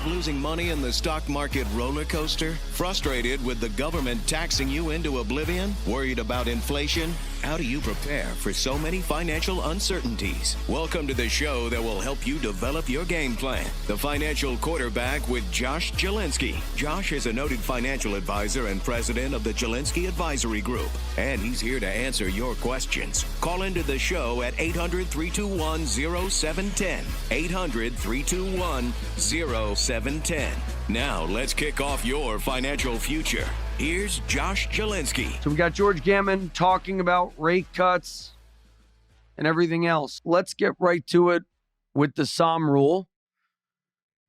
losing money in the stock market roller coaster? Frustrated with the government taxing you into oblivion? Worried about inflation? How do you prepare for so many financial uncertainties? Welcome to the show that will help you develop your game plan. The Financial Quarterback with Josh Jelinski. Josh is a noted financial advisor and president of the Jelinski Advisory Group, and he's here to answer your questions. Call into the show at 800-321-0710. 800-321-0710. Now, let's kick off your financial future. Here's Josh Jelinski. So we got George Gammon talking about rate cuts and everything else. Let's get right to it with the Sahm rule.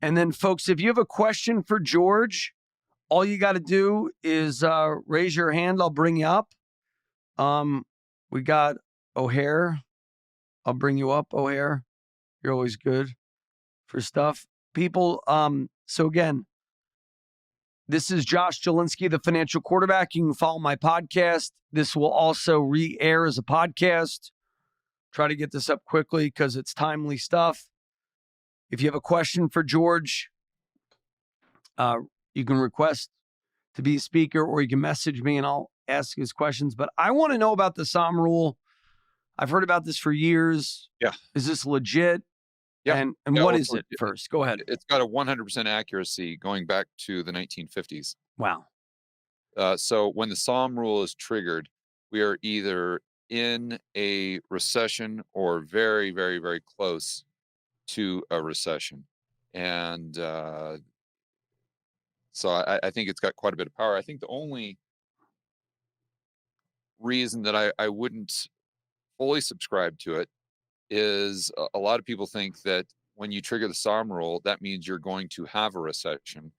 And then, folks, if you have a question for George, all you got to do is raise your hand. I'll bring you up. We got O'Hare. I'll bring you up, O'Hare. You're always good for stuff. People, so again, this is Josh Jelinski, the Financial Quarterback. You can follow my podcast. This will also re-air as a podcast. Try to get this up quickly because it's timely stuff. If you have a question for George, you can request to be a speaker or you can message me and I'll ask his questions. But I want to know about the Sahm rule. I've heard about this for years. Yeah. Is this legit? Yeah. And Yeah, what is it first? Go ahead. It's got a 100% accuracy going back to the 1950s. Wow. So when the Sahm rule is triggered, we are either in a recession or very, very, very close to a recession. And so I think it's got quite a bit of power. I think the only reason that I wouldn't fully subscribe to it is a lot of people think that when you trigger the Sahm rule, that means you're going to have a recession.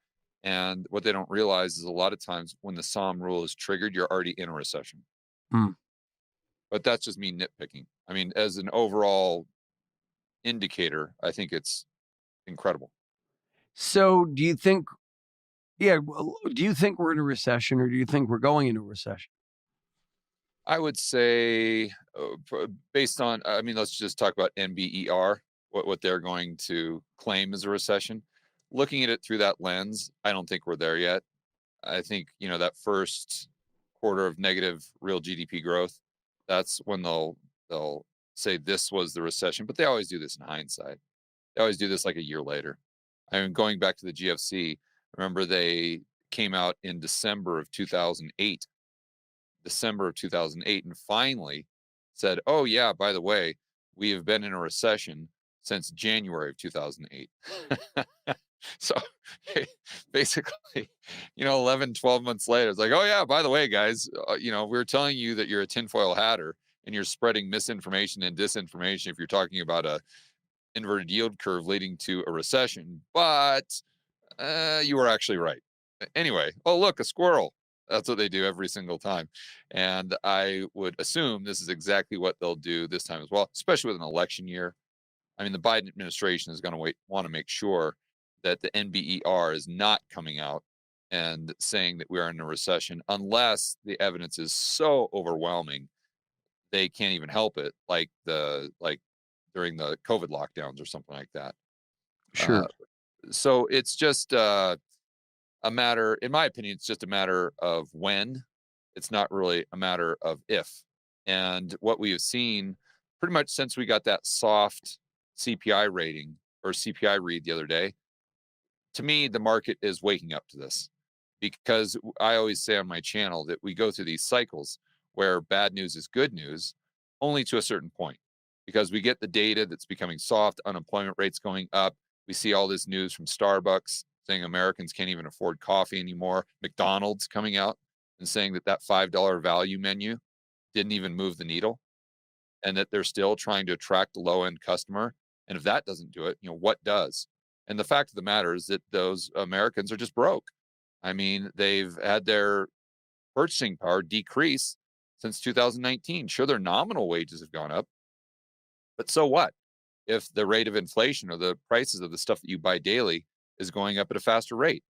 And what they don't realize is a lot of times when the Sahm rule is triggered, you're already in a recession. But that's just me nitpicking. I mean, as an overall indicator, I think it's incredible. So do you think, do you think we're in a recession or do you think we're going into a recession? I would say based on, I mean, let's just talk about NBER, what they're going to claim as a recession. Looking at it through that lens, I don't think we're there yet. I think, that first quarter of negative real GDP growth, that's when they'll say this was the recession, but they always do this in hindsight. They always do this like a year later. I mean, going back to the GFC, remember they came out in December of 2008, and finally said, oh yeah, by the way, we have been in a recession since January of 2008. So basically, 11, 12 months later, it's like, oh yeah, by the way, guys, we were telling you that you're a tinfoil hatter and you're spreading misinformation and disinformation if you're talking about a inverted yield curve leading to a recession, but you were actually right. Anyway, oh look, a squirrel. That's what they do every single time. And I would assume this is exactly what they'll do this time as well, especially with an election year. I mean, the Biden administration is going to want to make sure that the NBER is not coming out and saying that we are in a recession unless the evidence is so overwhelming they can't even help it, like during the COVID lockdowns or something like that. Sure. So it's just a matter, in my opinion, it's just a matter of when. It's not really a matter of if. And what we have seen pretty much since we got that soft CPI rating or CPI read the other day, to me, the market is waking up to this, because I always say on my channel that we go through these cycles where bad news is good news only to a certain point, because we get the data that's becoming soft, unemployment rates going up. We see all this news from Starbucks saying Americans can't even afford coffee anymore. McDonald's coming out and saying that $5 value menu didn't even move the needle, and that they're still trying to attract a low-end customer. And if that doesn't do it, what does? And the fact of the matter is that those Americans are just broke. I mean, they've had their purchasing power decrease since 2019. Sure, their nominal wages have gone up, but so what? If the rate of inflation or the prices of the stuff that you buy daily is going up at a faster rate,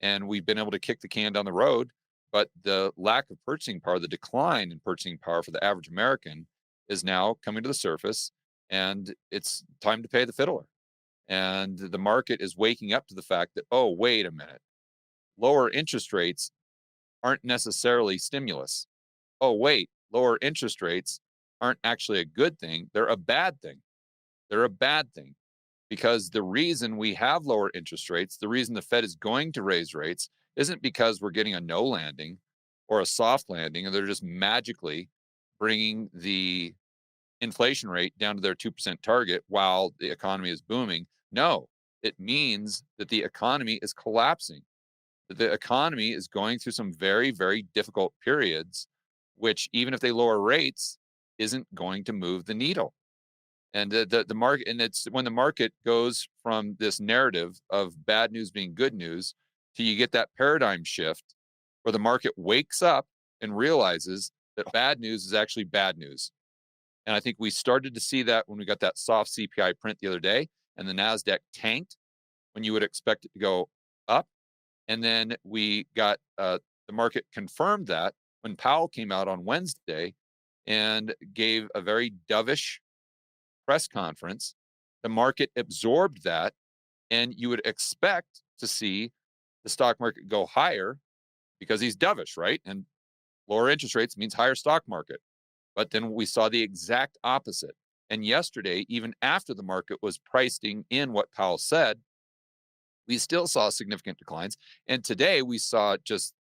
and we've been able to kick the can down the road, but the lack of purchasing power, the decline in purchasing power for the average American is now coming to the surface, and it's time to pay the fiddler. And the market is waking up to the fact that, oh, wait a minute, lower interest rates aren't necessarily stimulus. Oh, wait, lower interest rates aren't actually a good thing. They're a bad thing. They're a bad thing because the reason we have lower interest rates, the reason the Fed is going to raise rates isn't because we're getting a no landing or a soft landing and they're just magically bringing the inflation rate down to their 2% target while the economy is booming. No, it means that the economy is collapsing, that the economy is going through some very, very difficult periods, which even if they lower rates, isn't going to move the needle. And the market, and it's when the market goes from this narrative of bad news being good news to you get that paradigm shift where the market wakes up and realizes that bad news is actually bad news. And I think we started to see that when we got that soft CPI print the other day and the NASDAQ tanked when you would expect it to go up. And then we got the market confirmed that when Powell came out on Wednesday and gave a very dovish press conference. The market absorbed that, and you would expect to see the stock market go higher because he's dovish, right? And lower interest rates means higher stock market. But then we saw the exact opposite. And yesterday, even after the market was pricing in what Powell said, we still saw significant declines. And today we saw just,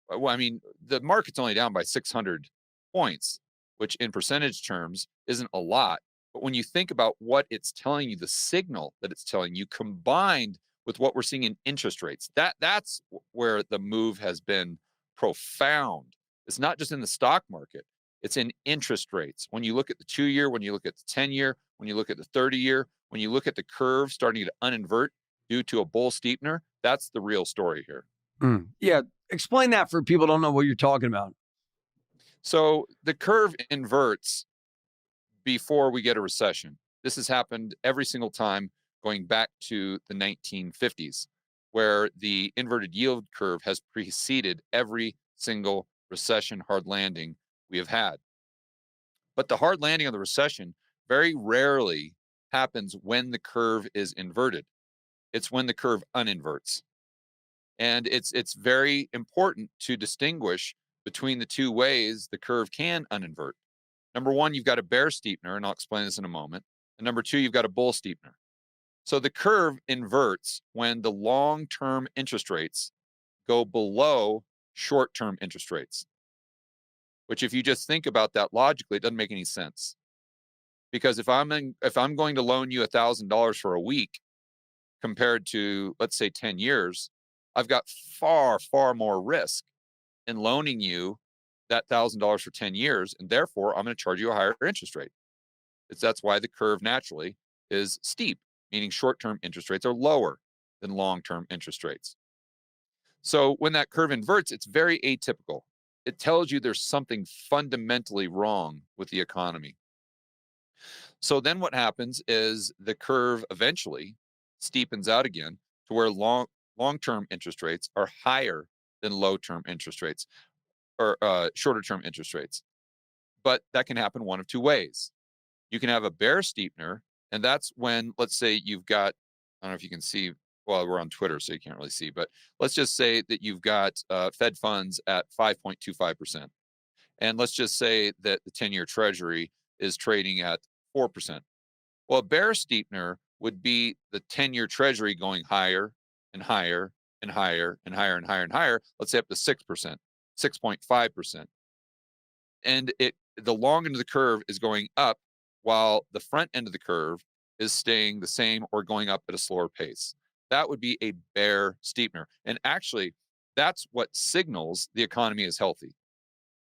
well, I mean, the market's only down by 600 points, which in percentage terms isn't a lot. But when you think about what it's telling you, the signal that it's telling you, combined with what we're seeing in interest rates, that's where the move has been profound. It's not just in the stock market, it's in interest rates. When you look at the 2-year, when you look at the 10-year, when you look at the 30-year, when you look at the curve starting to uninvert due to a bull steepener, that's the real story here. Yeah. Explain that for people who don't know what you're talking about. So the curve inverts before we get a recession. This has happened every single time going back to the 1950s, where the inverted yield curve has preceded every single recession hard landing we have had. But the hard landing of the recession very rarely happens when the curve is inverted. It's when the curve uninverts. And it's very important to distinguish between the two ways the curve can uninvert. Number one, you've got a bear steepener, and I'll explain this in a moment. And number two, you've got a bull steepener. So the curve inverts when the long-term interest rates go below short-term interest rates, which if you just think about that logically, it doesn't make any sense. Because if I'm going to loan you $1,000 for a week compared to, let's say, 10 years, I've got far, far more risk in loaning you that $1,000 for 10 years, and therefore I'm going to charge you a higher interest rate. That's why the curve naturally is steep, meaning short-term interest rates are lower than long-term interest rates. So when that curve inverts, it's very atypical. It tells you there's something fundamentally wrong with the economy. So then what happens is the curve eventually steepens out again to where long-term interest rates are higher than low-term interest rates or shorter-term interest rates. But that can happen one of two ways. You can have a bear steepener, and that's when, let's say you've got, I don't know if you can see, well, we're on Twitter, so you can't really see, but let's just say that you've got Fed funds at 5.25%. And let's just say that the 10-year Treasury is trading at 4%. Well, a bear steepener would be the 10-year Treasury going higher and higher and higher and higher and higher and higher, let's say up to 6%, 6.5%. And the long end of the curve is going up while the front end of the curve is staying the same or going up at a slower pace. That would be a bear steepener. And actually, that's what signals the economy is healthy.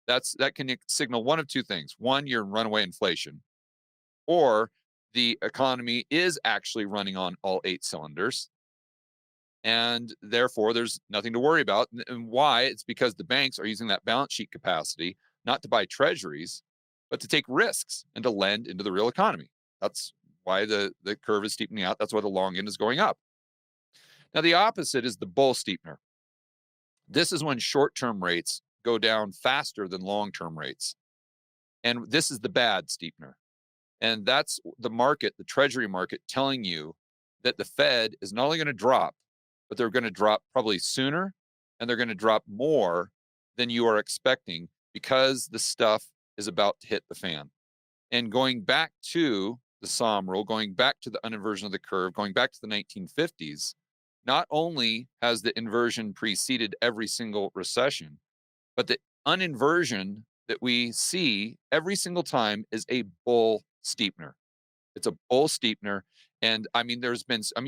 That can signal one of two things. One, you're in runaway inflation, or the economy is actually running on all 8 cylinders. And therefore, there's nothing to worry about. And why? It's because the banks are using that balance sheet capacity not to buy treasuries, but to take risks and to lend into the real economy. That's why the curve is steepening out. That's why the long end is going up. Now, the opposite is the bull steepener. This is when short-term rates go down faster than long-term rates. And this is the bad steepener. And that's the market, the treasury market, telling you that the Fed is not only going to drop, but they're going to drop probably sooner, and they're going to drop more than you are expecting, because the stuff is about to hit the fan. And going back to the Sahm rule, going back to the uninversion of the curve, going back to the 1950s, not only has the inversion preceded every single recession, but the uninversion that we see every single time is a bull steepener. It's a bull steepener. And I mean,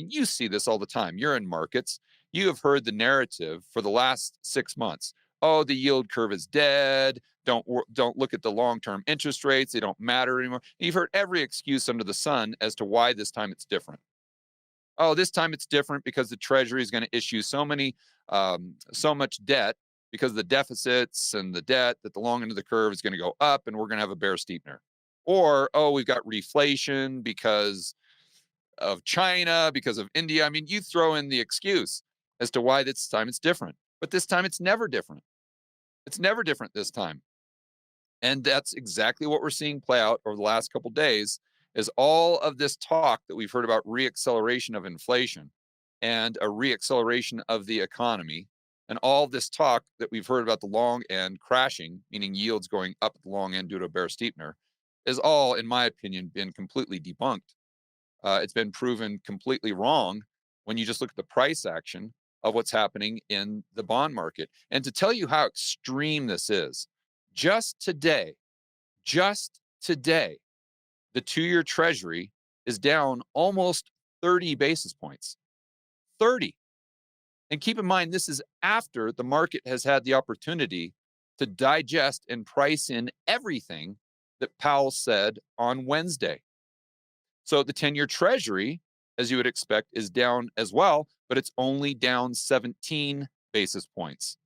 you see this all the time. You're in markets. You have heard the narrative for the last 6 months. Oh, the yield curve is dead. Don't look at the long-term interest rates. They don't matter anymore. You've heard every excuse under the sun as to why this time it's different. Oh, this time it's different because the Treasury is going to issue so much debt, because of the deficits and the debt, that the long end of the curve is going to go up, and we're going to have a bear steepener. Or, oh, we've got reflation because of China, because of India. I mean, you throw in the excuse as to why this time it's different. But this time it's never different. It's never different this time. And that's exactly what we're seeing play out over the last couple of days, is all of this talk that we've heard about reacceleration of inflation and a reacceleration of the economy, and all this talk that we've heard about the long end crashing, meaning yields going up at the long end due to a bear steepener, is all, in my opinion, been completely debunked. It's been proven completely wrong when you just look at the price action of what's happening in the bond market. And to tell you how extreme this is, just today, the 2-year Treasury is down almost 30 basis points. 30. And keep in mind, this is after the market has had the opportunity to digest and price in everything that Powell said on Wednesday. So the 10-year Treasury, as you would expect, is down as well, but it's only down 17 basis points.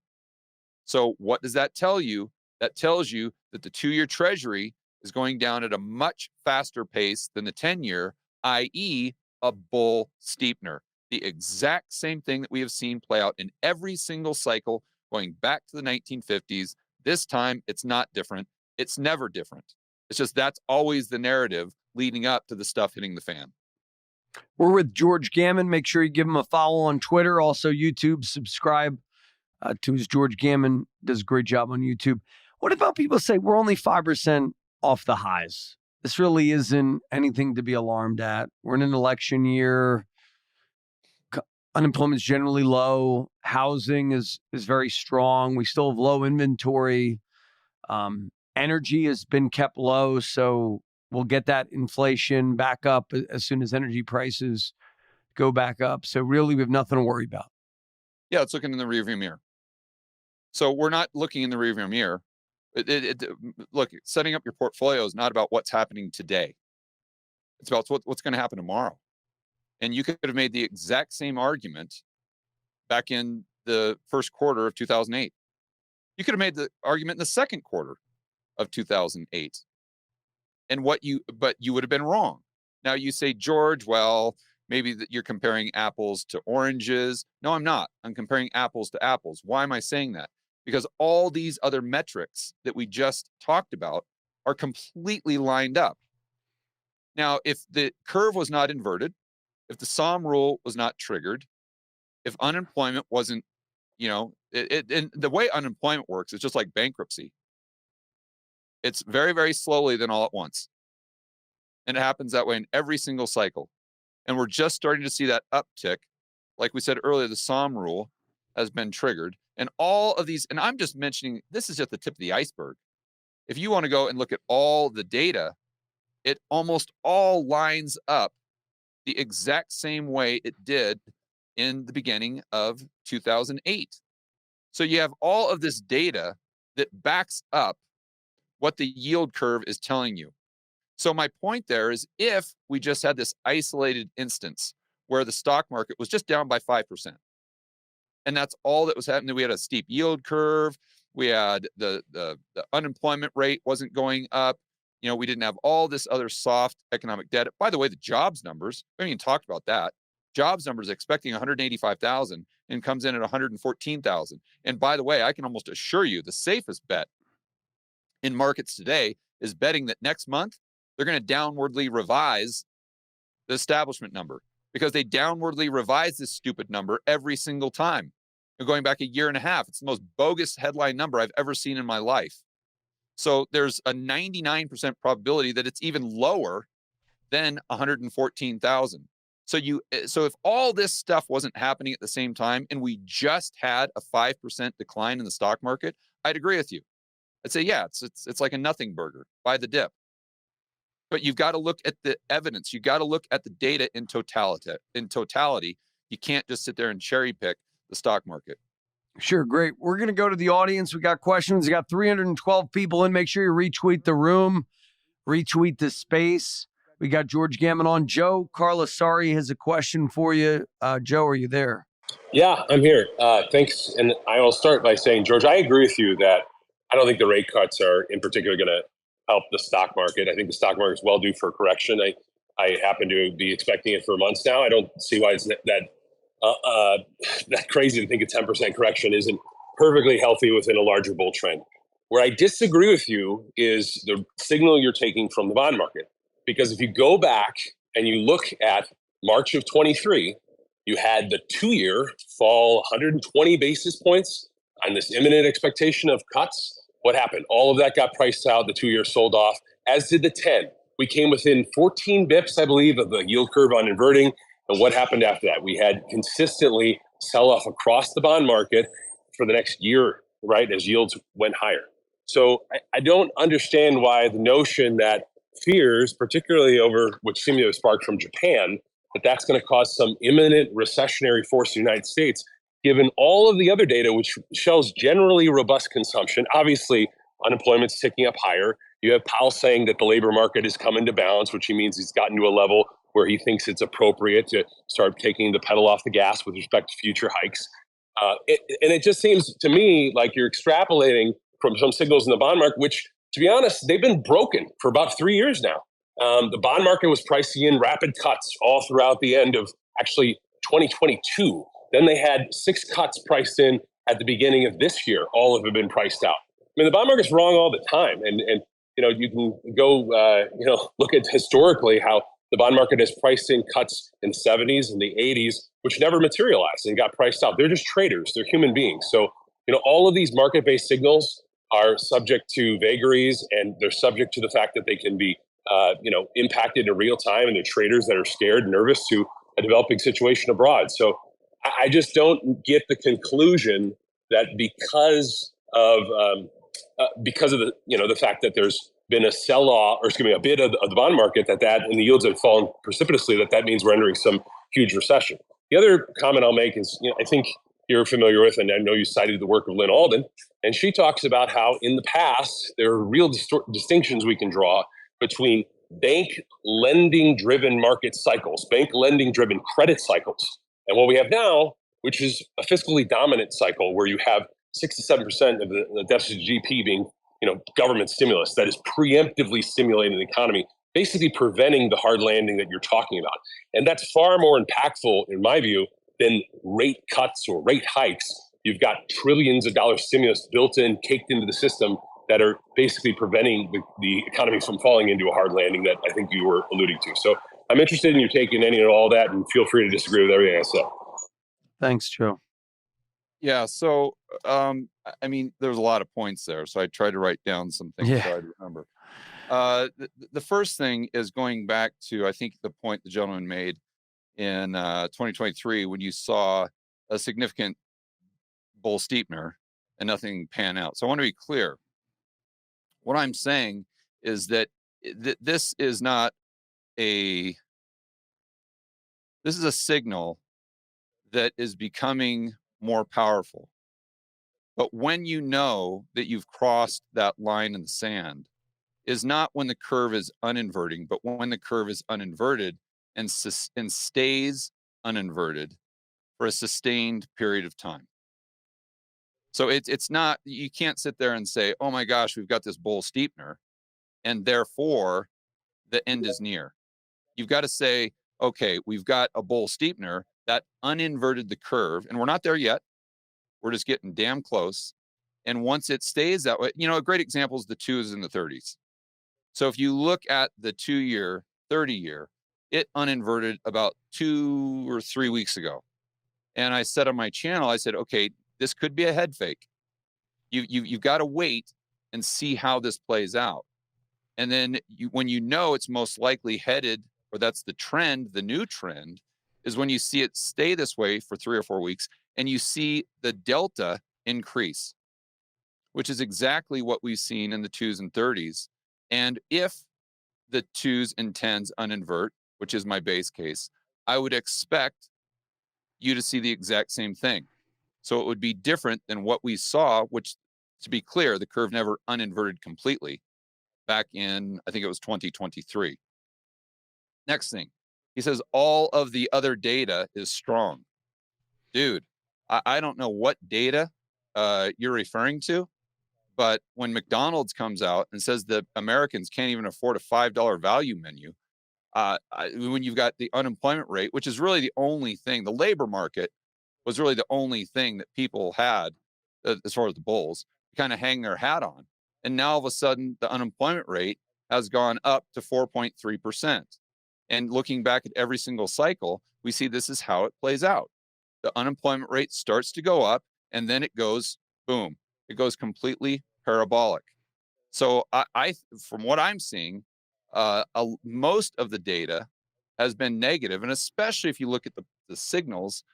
So what does that tell you? That tells you that the 2-year Treasury is going down at a much faster pace than the 10-year, i.e., a bull steepener. The exact same thing that we have seen play out in every single cycle going back to the 1950s. This time, it's not different. It's never different. It's just that's always the narrative leading up to the stuff hitting the fan. We're with George Gammon. Make sure you give him a follow on Twitter. Also, YouTube, subscribe to his George Gammon. Does a great job on YouTube. What about people say we're only 5% off the highs? This really isn't anything to be alarmed at. We're in an election year. Unemployment is generally low. Housing is very strong. We still have low inventory. Energy has been kept low, so we'll get that inflation back up as soon as energy prices go back up. So really, we have nothing to worry about. Yeah, it's looking in the rearview mirror. So we're not looking in the rearview mirror. Look, setting up your portfolio is not about what's happening today. It's about what's going to happen tomorrow. And you could have made the exact same argument back in the first quarter of 2008. You could have made the argument in the second quarter of 2008. But you would have been wrong. Now you say, George, well, maybe that you're comparing apples to oranges. No, I'm not. I'm comparing apples to apples. Why am I saying that? Because all these other metrics that we just talked about are completely lined up. Now, if the curve was not inverted, if the Sahm rule was not triggered, if unemployment wasn't, and the way unemployment works is just like bankruptcy. It's very, very slowly, then all at once. And it happens that way in every single cycle. And we're just starting to see that uptick. Like we said earlier, the Sahm rule has been triggered. And all of these, and I'm just mentioning, this is just the tip of the iceberg. If you want to go and look at all the data, it almost all lines up the exact same way it did in the beginning of 2008. So you have all of this data that backs up what the yield curve is telling you. So my point there is, if we just had this isolated instance where the stock market was just down by 5%, and that's all that was happening, we had a steep yield curve, we had the unemployment rate wasn't going up, we didn't have all this other soft economic data. By the way, the jobs numbers, we haven't even talked about that. Jobs numbers expecting 185,000 and comes in at 114,000. And by the way, I can almost assure you the safest bet in markets today is betting that next month they're going to downwardly revise the establishment number. because they downwardly revise this stupid number every single time. And going back a year and a half, it's the most bogus headline number I've ever seen in my life. So there's a 99% probability that it's even lower than 114,000. So if all this stuff wasn't happening at the same time and we just had a 5% decline in the stock market, I'd agree with you. I'd say, yeah, it's like a nothing burger, buy the dip. But you've got to look at the evidence. You got to look at the data in totality. You can't just sit there and cherry pick the stock market. Sure, great. We're going to go to the audience. We got questions. We got 312 people in. Make sure you retweet the room, retweet the space. We got George Gammon on. Joe Carlasari has a question for you. Joe, are you there? Yeah, I'm here. Thanks. And I will start by saying, George, I agree with you that I don't think the rate cuts are in particular going to help the stock market. I think the stock market is well due for a correction. I happen to be expecting it for months now. I don't see why it's that crazy to think a 10% correction isn't perfectly healthy within a larger bull trend. Where I disagree with you is the signal you're taking from the bond market. Because if you go back and you look at March of 23, you had the 2-year fall 120 basis points on this imminent expectation of cuts. What happened? All of that got priced out. The 2-year sold off, as did the 10. We came within 14 bips, I believe, of the yield curve on inverting. And what happened after that? We had consistently sell off across the bond market for the next year, right, as yields went higher. So I don't understand why the notion that fears, particularly over which seem to have sparked from Japan, that's going to cause some imminent recessionary force in the United States, given all of the other data, which shows generally robust consumption. Obviously, unemployment's ticking up higher. You have Powell saying that the labor market is coming to balance, which he means he's gotten to a level where he thinks it's appropriate to start taking the pedal off the gas with respect to future hikes. And it just seems to me like you're extrapolating from some signals in the bond market, which, to be honest, they've been broken for about 3 years now. The bond market was pricing in rapid cuts all throughout the end of actually 2022. Then they had 6 cuts priced in at the beginning of this year. All of them have been priced out. I mean, the bond market's wrong all the time. And you know, you can go, look at historically how the bond market has priced in cuts in the 70s and the 80s, which never materialized and got priced out. They're just traders. They're human beings. So, all of these market-based signals are subject to vagaries, and they're subject to the fact that they can be, impacted in real time, and they're traders that are scared and nervous to a developing situation abroad. So I just don't get the conclusion that because of the fact that there's been a sell-off, or a bid of the bond market, that and the yields have fallen precipitously, that means we're entering some huge recession. The other comment I'll make is, I think you're familiar with, and I know you cited the work of Lynn Alden, and she talks about how in the past there are real distinctions we can draw between bank lending-driven market cycles, bank lending-driven credit cycles, and what we have now, which is a fiscally dominant cycle where you have 6 to 7% of the deficit GDP being, government stimulus that is preemptively stimulating the economy, basically preventing the hard landing that you're talking about. And that's far more impactful, in my view, than rate cuts or rate hikes. You've got trillions of dollars stimulus built in, caked into the system, that are basically preventing the economy from falling into a hard landing that I think you were alluding to. So I'm interested in your take in any and all that, and feel free to disagree with everything I said. Thanks, Joe. Yeah. So, there's a lot of points there. So I tried to write down some things so I'd remember. The first thing is going back to, I think, the point the gentleman made in 2023, when you saw a significant bull steepener and nothing pan out. So I want to be clear. What I'm saying is that this is a signal that is becoming more powerful. But when you know that you've crossed that line in the sand, is not when the curve is uninverting, but when the curve is uninverted and stays uninverted for a sustained period of time. So it's not, you can't sit there and say, oh my gosh, we've got this bull steepener, and therefore the end is near. You've got to say, okay, we've got a bull steepener that uninverted the curve, and we're not there yet. We're just getting damn close. And once it stays that way, a great example is the 2s and the 30s. So if you look at the 2-year, 30-year, it uninverted about 2 or 3 weeks ago. And I said on my channel, I said, okay, this could be a head fake. You've got to wait and see how this plays out. And then when you know it's most likely headed, or that's the trend, the new trend, is when you see it stay this way for 3 or 4 weeks and you see the delta increase, which is exactly what we've seen in the 2s and 30s. And if the 2s and 10s uninvert, which is my base case, I would expect you to see the exact same thing. So it would be different than what we saw, which, to be clear, the curve never uninverted completely back in, I think it was 2023. Next thing, he says all of the other data is strong. Dude, I don't know what data you're referring to, but when McDonald's comes out and says that Americans can't even afford a $5 value menu, when you've got the unemployment rate, which is really the only thing, the labor market was really the only thing that people had, as far as the bulls, kind of hang their hat on. And now all of a sudden, the unemployment rate has gone up to 4.3%. And looking back at every single cycle, we see this is how it plays out. The unemployment rate starts to go up, and then it goes, boom, it goes completely parabolic. So I from what I'm seeing, most of the data has been negative, and especially if you look at the signals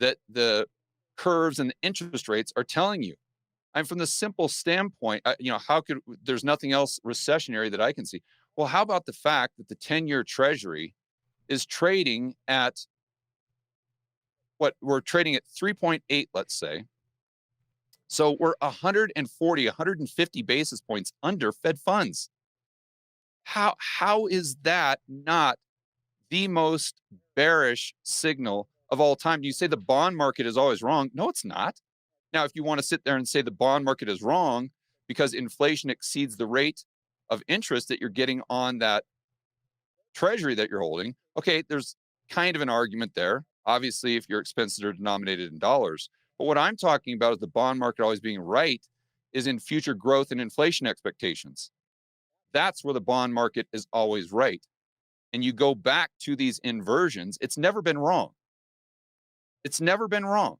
that the curves and the interest rates are telling you. I'm from the simple standpoint, there's nothing else recessionary that I can see. Well, how about the fact that the 10-year treasury is trading at what we're trading at 3.8, let's say. So we're 140, 150 basis points under Fed funds. How is that not the most bearish signal of all time? Do you say the bond market is always wrong? No, it's not. Now, if you want to sit there and say the bond market is wrong because inflation exceeds the rate of interest that you're getting on that treasury that you're holding, okay, there's kind of an argument there. Obviously, if your expenses are denominated in dollars. But what I'm talking about is the bond market always being right is in future growth and inflation expectations. That's where the bond market is always right. And you go back to these inversions, it's never been wrong. It's never been wrong.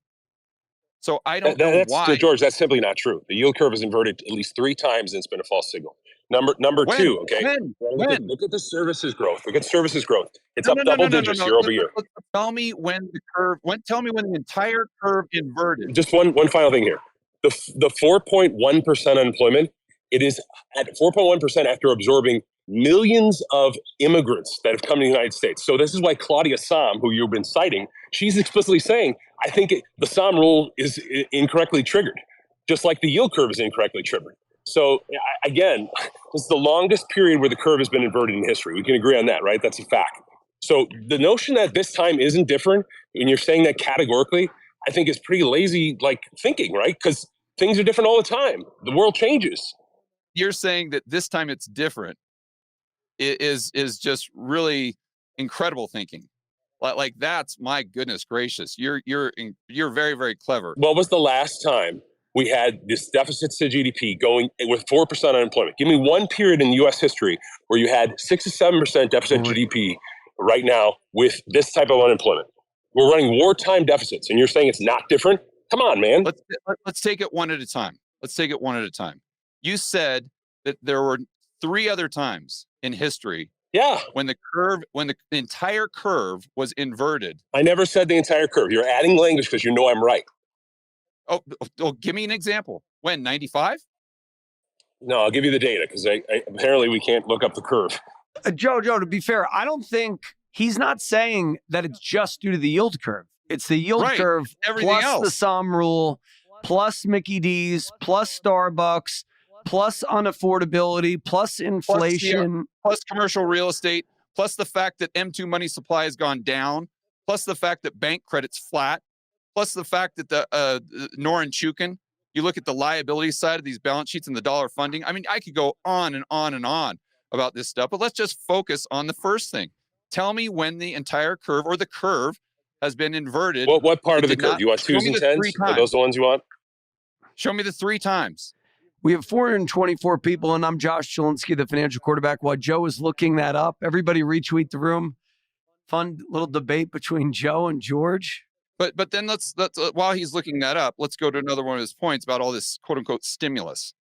So I don't know why. George, that's simply not true. The yield curve is inverted at least 3 times and it's been a false signal. Number When? two, okay? When? Look at the services growth. Look at services growth. It's No, up no, no, double no, no, digits no, no. year over year. Tell me when the curve. Tell me when the entire curve inverted. Just one final thing here. The 4.1% unemployment, it is at 4.1% after absorbing millions of immigrants that have come to the United States. So this is why Claudia Sahm, who you've been citing, she's explicitly saying, I think the Sahm rule is incorrectly triggered, just like the yield curve is incorrectly triggered. So again, this is the longest period where the curve has been inverted in history. We can agree on that, right? That's a fact. So the notion that this time isn't different, and you're saying that categorically, I think is pretty lazy thinking, right? Because things are different all the time. The world changes. You're saying that this time it's different. It is just really incredible thinking. Like that's, my goodness gracious. You're very, very clever. What was the last time we had this deficit to GDP going with 4% unemployment? Give me one period in U.S. history where you had 6 to 7% deficit GDP right now with this type of unemployment. We're running wartime deficits, and you're saying it's not different? Come on, man. Let's take it one at a time. You said that there were 3 other times in history when the entire curve was inverted. I never said the entire curve. You're adding language because you know I'm right. Oh, give me an example. When, 95? No, I'll give you the data because apparently we can't look up the curve. Joe, to be fair, I don't think he's not saying that it's just due to the yield curve. It's the yield curve plus else. the Sahm rule, plus Mickey D's, plus Starbucks, plus unaffordability, plus inflation. Plus commercial real estate, plus the fact that M2 money supply has gone down, plus the fact that bank credit's flat, plus the fact that the Norin Chukin, you look at the liability side of these balance sheets and the dollar funding. I mean, I could go on and on and on about this stuff, but let's just focus on the first thing. Tell me when the entire curve or the curve has been inverted. What part of the curve? You want 2s and 10s? Are those the ones you want? Show me the 3 times. We have 424 people, and I'm Josh Chilinsky, the financial quarterback. While Joe is looking that up, everybody retweet the room. fun little debate between Joe and George. But then let's while he's looking that up, let's go to another one of his points about all this quote unquote stimulus.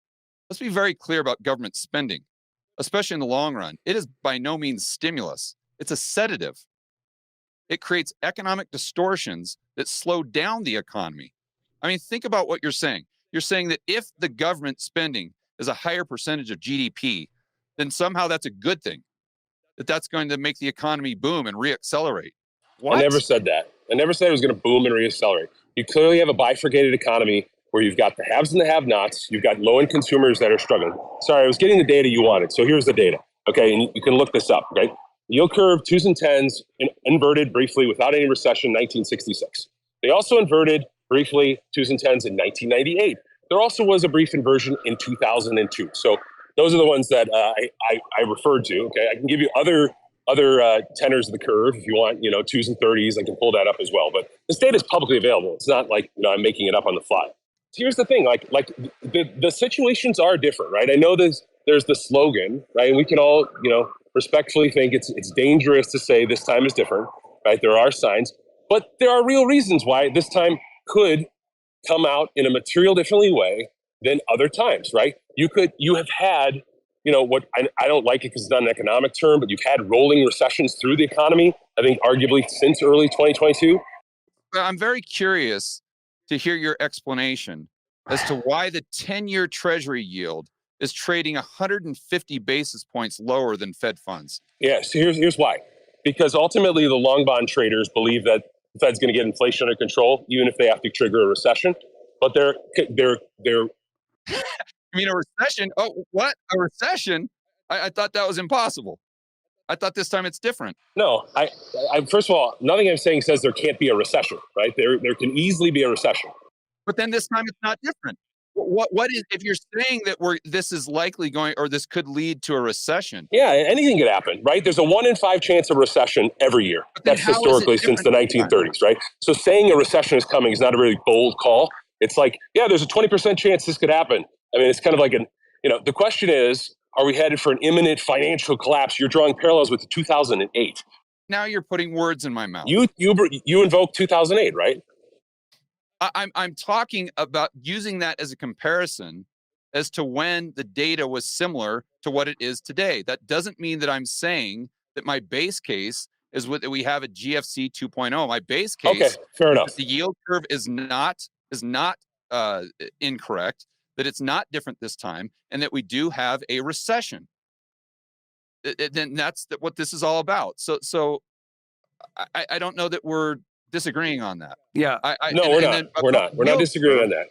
Let's be very clear about government spending, especially in the long run. It is by no means stimulus. It's a sedative. It creates economic distortions that slow down the economy. I mean, think about what you're saying. You're saying that if the government spending is a higher percentage of GDP, then somehow that's a good thing, that's going to make the economy boom and reaccelerate. What? I never said that. I never said it was going to boom and reaccelerate. You clearly have a bifurcated economy where you've got the haves and the have-nots. You've got low-end consumers that are struggling. Sorry, I was getting the data you wanted. So here's the data. Okay, and you can look this up, right? Yield curve, 2s and 10s, inverted briefly without any recession, 1966. They also inverted briefly 2s and 10s in 1998. There also was a brief inversion in 2002. So those are the ones that I referred to. Okay, I can give you other tenors of the curve if you want. 2s and 30s. I can pull that up as well. But this data is publicly available. It's not like I'm making it up on the fly. So here's the thing: like the situations are different, right? I know there's the slogan, right? And we can all respectfully think it's dangerous to say this time is different, right? There are signs, but there are real reasons why this time could come out in a material differently way than other times, right? You have had, what I don't like it because it's not an economic term, but you've had rolling recessions through the economy, I think arguably since early 2022. I'm very curious to hear your explanation as to why the 10-year Treasury yield is trading 150 basis points lower than Fed funds. Yeah, so here's why. Because ultimately the long bond traders believe that the Fed's going to get inflation under control, even if they have to trigger a recession. But they're You mean a recession? Oh, what? A recession? I thought that was impossible. I thought this time it's different. No, I first of all, nothing I'm saying says there can't be a recession, right? There can easily be a recession. But then this time it's not different. What is, if you're saying that this is likely going, or this could lead to a recession? Yeah, anything could happen, right? There's a 1 in 5 chance of recession every year. That's historically since the 1930s, right? So saying a recession is coming is not a really bold call. It's like, yeah, there's a 20% chance this could happen. I mean, it's kind of like the question is, are we headed for an imminent financial collapse? You're drawing parallels with 2008. Now you're putting words in my mouth. You invoked 2008, right? I'm talking about using that as a comparison as to when the data was similar to what it is today. That doesn't mean that I'm saying that my base case is that we have a GFC 2.0. My base case, okay, fair enough. The yield curve is not incorrect, that it's not different this time, and that we do have a recession. Then that's what this is all about. So I don't know that we're disagreeing on that. Yeah. We're not disagreeing on that.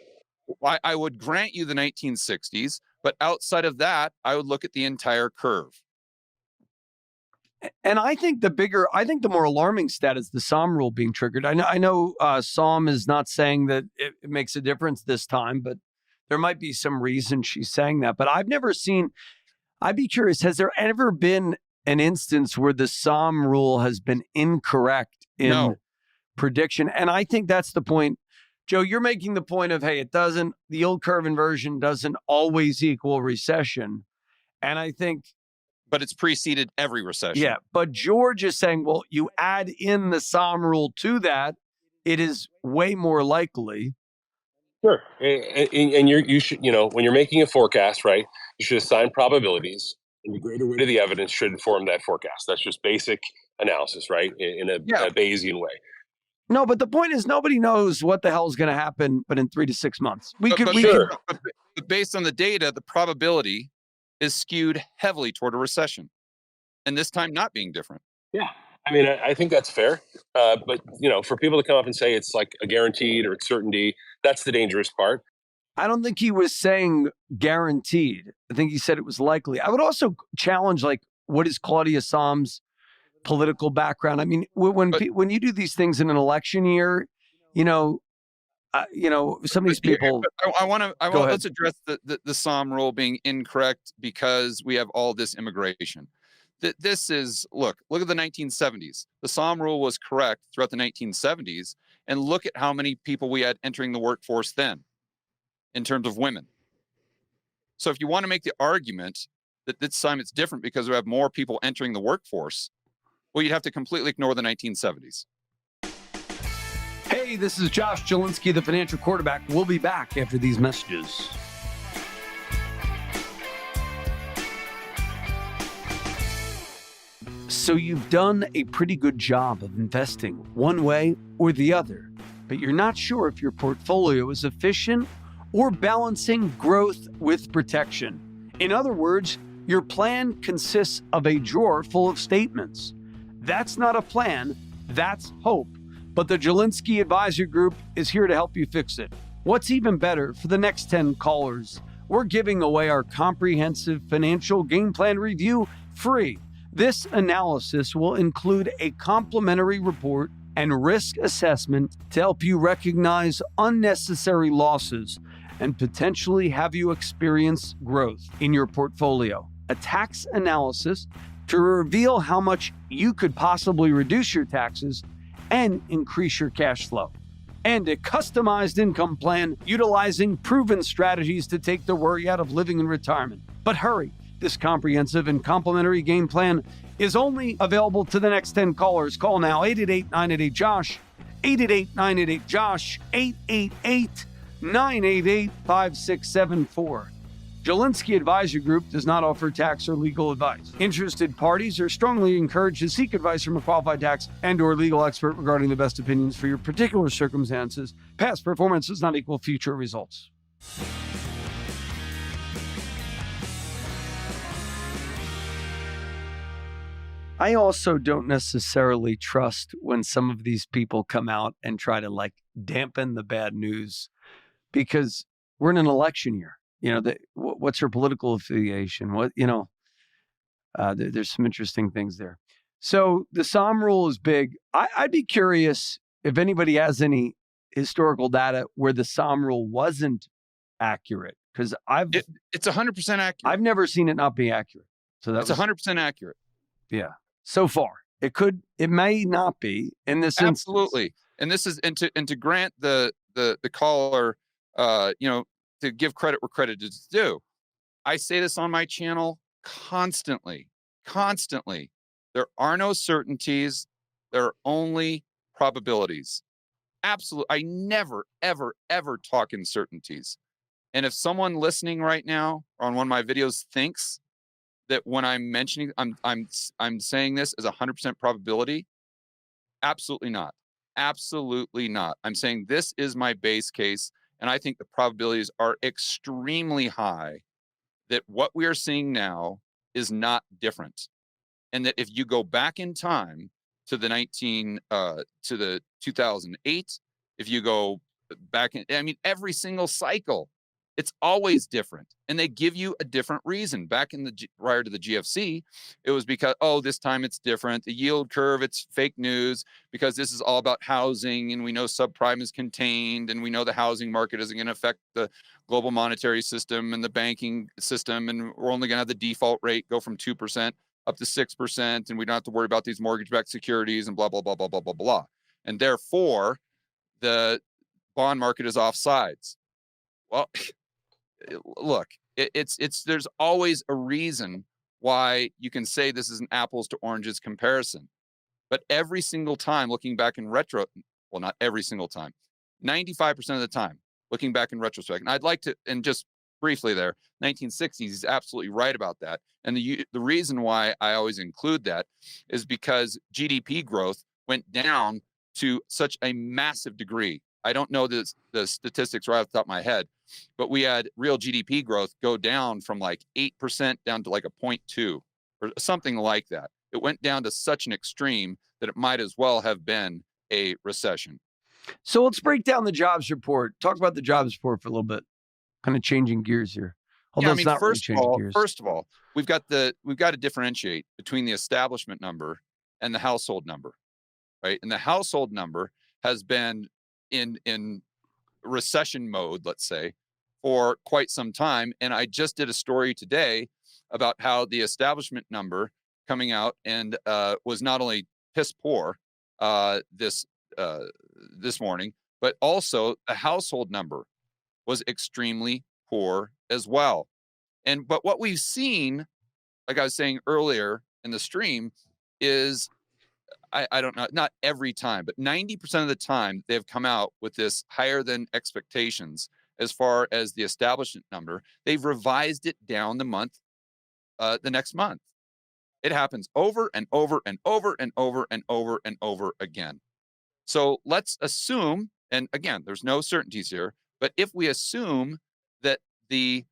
I would grant you the 1960s, but outside of that, I would look at the entire curve. And I think the more alarming stat is the Sahm rule being triggered. I know Sahm is not saying that it makes a difference this time, but there might be some reason she's saying that. But I'd be curious, has there ever been an instance where the Sahm rule has been incorrect in prediction? And I think that's the point. Joe, you're making the point of, hey, the yield curve inversion doesn't always equal recession. And I think, but it's preceded every recession. Yeah, but George is saying, well, you add in the Sahm rule to that, it is way more likely. Sure, and you should, when you're making a forecast, right, you should assign probabilities, and the greater weight of the evidence should inform that forecast. That's just basic analysis, right, in a Bayesian way. No, but the point is nobody knows what the hell is going to happen, but in 3 to 6 months. But based on the data, the probability is skewed heavily toward a recession, and this time not being different. Yeah, I mean, I think that's fair. But for people to come up and say it's like a guaranteed or it's certainty, that's the dangerous part. I don't think he was saying guaranteed. I think he said it was likely. I would also challenge, what is Claudia Sahm's political background? I mean, when you do these things in an election year, some of these people. Let's address the Sahm rule being incorrect because we have all this immigration. This is look at the 1970s. The Sahm rule was correct throughout the 1970s, and look at how many people we had entering the workforce then, in terms of women. So if you want to make the argument that this time it's different because we have more people entering the workforce, Well, you'd have to completely ignore the 1970s. Hey, this is Josh Jelinski, the financial quarterback. We'll be back after these messages. So you've done a pretty good job of investing one way or the other, but you're not sure if your portfolio is efficient or balancing growth with protection. In other words, your plan consists of a drawer full of statements. That's not a plan, that's hope. But the Jelinski Advisor Group is here to help you fix it. What's even better, for the next 10 callers, we're giving away our comprehensive financial game plan review free. This analysis will include a complimentary report and risk assessment to help you recognize unnecessary losses and potentially have you experience growth in your portfolio. A tax analysis to reveal how much you could possibly reduce your taxes and increase your cash flow. And a customized income plan utilizing proven strategies to take the worry out of living in retirement. But hurry, this comprehensive and complimentary game plan is only available to the next 10 callers. Call now, 888-988-JOSH, 888-988-JOSH, 888-988-5674. Jelinski Advisor Group does not offer tax or legal advice. Interested parties are strongly encouraged to seek advice from a qualified tax and or legal expert regarding the best opinions for your particular circumstances. Past performance does not equal future results. I also don't necessarily trust when some of these people come out and try to dampen the bad news, because we're in an election year. What's your political affiliation? There's some interesting things there. So the Sahm rule is big. I'd be curious if anybody has any historical data where the Sahm rule wasn't accurate, because it's 100% accurate. I've never seen it not be accurate. So that's 100% accurate. Yeah. So far, it may not be in this absolutely instance. And this is to grant the caller to give credit where credit is due. I say this on my channel constantly. There are no certainties, there are only probabilities. Absolutely. I never ever talk in certainties. And if someone listening right now on one of my videos thinks that when I'm mentioning, I'm saying this as 100% probability, absolutely not. Absolutely not. I'm saying this is my base case, and I think the probabilities are extremely high that what we are seeing now is not different, and that if you go back in time to the 2008, if you go back in, every single cycle, it's always different, and they give you a different reason. Back in prior to the GFC, it was because, this time it's different. The yield curve, it's fake news because this is all about housing, and we know subprime is contained, and we know the housing market isn't going to affect the global monetary system and the banking system, and we're only going to have the default rate go from 2% up to 6%, and we don't have to worry about these mortgage-backed securities and blah, blah, blah, blah, blah, blah, blah. And therefore, the bond market is off sides. Well, look, there's always a reason why you can say this is an apples to oranges comparison. But every single time looking back in retro, well, not every single time, 95% of the time looking back in retrospect, and I'd like to, and just briefly there, 1960s, he's absolutely right about that. And the reason why I always include that is because GDP growth went down to such a massive degree. I don't know the statistics right off the top of my head, but we had real GDP growth go down from 8% down to a 0.2 or something like that. It went down to such an extreme that it might as well have been a recession. So let's break down the jobs report. Talk about the jobs report for a little bit. Kind of changing gears here. Although it's not really changing gears. First of all, we've got to differentiate between the establishment number and the household number, right? And the household number has been in recession mode, let's say, for quite some time. And I just did a story today about how the establishment number coming out and was not only piss poor this morning, but also the household number was extremely poor as well. But what we've seen, like I was saying earlier in the stream, is I don't know, not every time, but 90% of the time they've come out with this higher than expectations as far as the establishment number. They've revised it down the next month. It happens over and over and over and over and over and over again. So let's assume, and again, there's no certainties here, but if we assume that the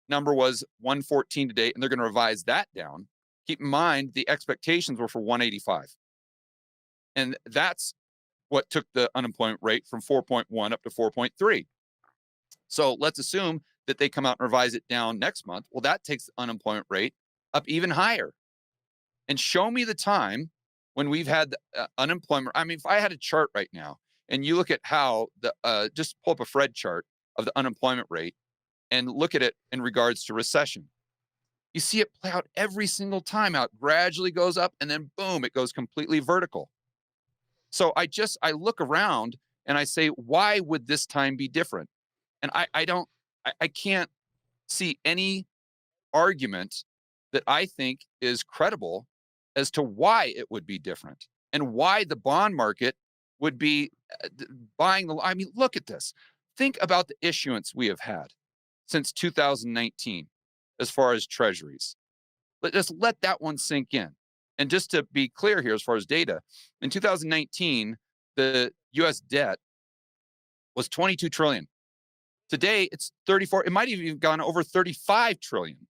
number was 114 today and they're going to revise that down, keep in mind the expectations were for 185. And that's what took the unemployment rate from 4.1 up to 4.3. So let's assume that they come out and revise it down next month. Well, that takes the unemployment rate up even higher. And show me the time when we've had the, unemployment. I mean, if I had a chart right now and you look at how just pull up a Fred chart of the unemployment rate and look at it in regards to recession, you see it play out every single time. How it gradually goes up and then boom, it goes completely vertical. So I look around and I say, why would this time be different? And I can't see any argument that I think is credible as to why it would be different and why the bond market would be buying I mean, look at this. Think about the issuance we have had since 2019 as far as treasuries. Just let that one sink in. And just to be clear here, as far as data, in 2019, the US debt was 22 trillion. Today, it's 34. It might have even gone over 35 trillion.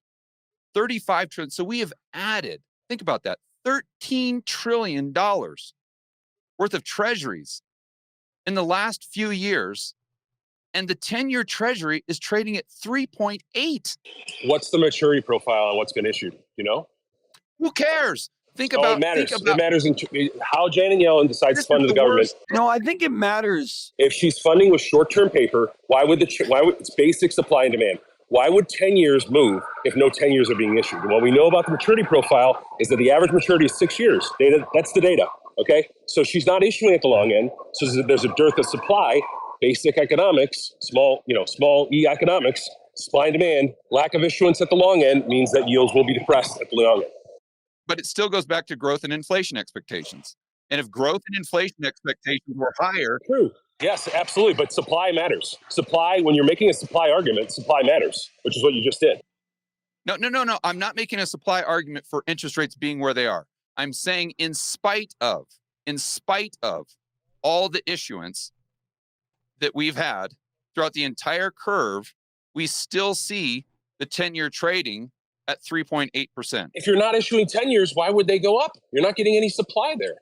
35 trillion. So we have added, think about that, $13 trillion worth of treasuries in the last few years. And the 10-year treasury is trading at 3.8. What's the maturity profile on what's been issued? You know? Who cares? Think Oh, about it matters. Think about, it matters in how Janet Yellen decides to fund the government. No, I think it matters. If she's funding with short-term paper, why would it's basic supply and demand? Why would 10 years move if no 10 years are being issued? And what we know about the maturity profile is that the average maturity is 6 years. That's the data. Okay, so she's not issuing at the long end. So there's a dearth of supply. Basic economics, small e economics, supply and demand, lack of issuance at the long end means that yields will be depressed at the long end. but it still goes back to growth and inflation expectations. And if growth and inflation expectations were higher. True. Yes, absolutely. But supply matters. Supply, when you're making a supply argument, supply matters, which is what you just did. No. I'm not making a supply argument for interest rates being where they are. I'm saying in spite of all the issuance that we've had throughout the entire curve, we still see the 10-year trading at 3.8%. If you're not issuing 10 years, why would they go up? You're not getting any supply there.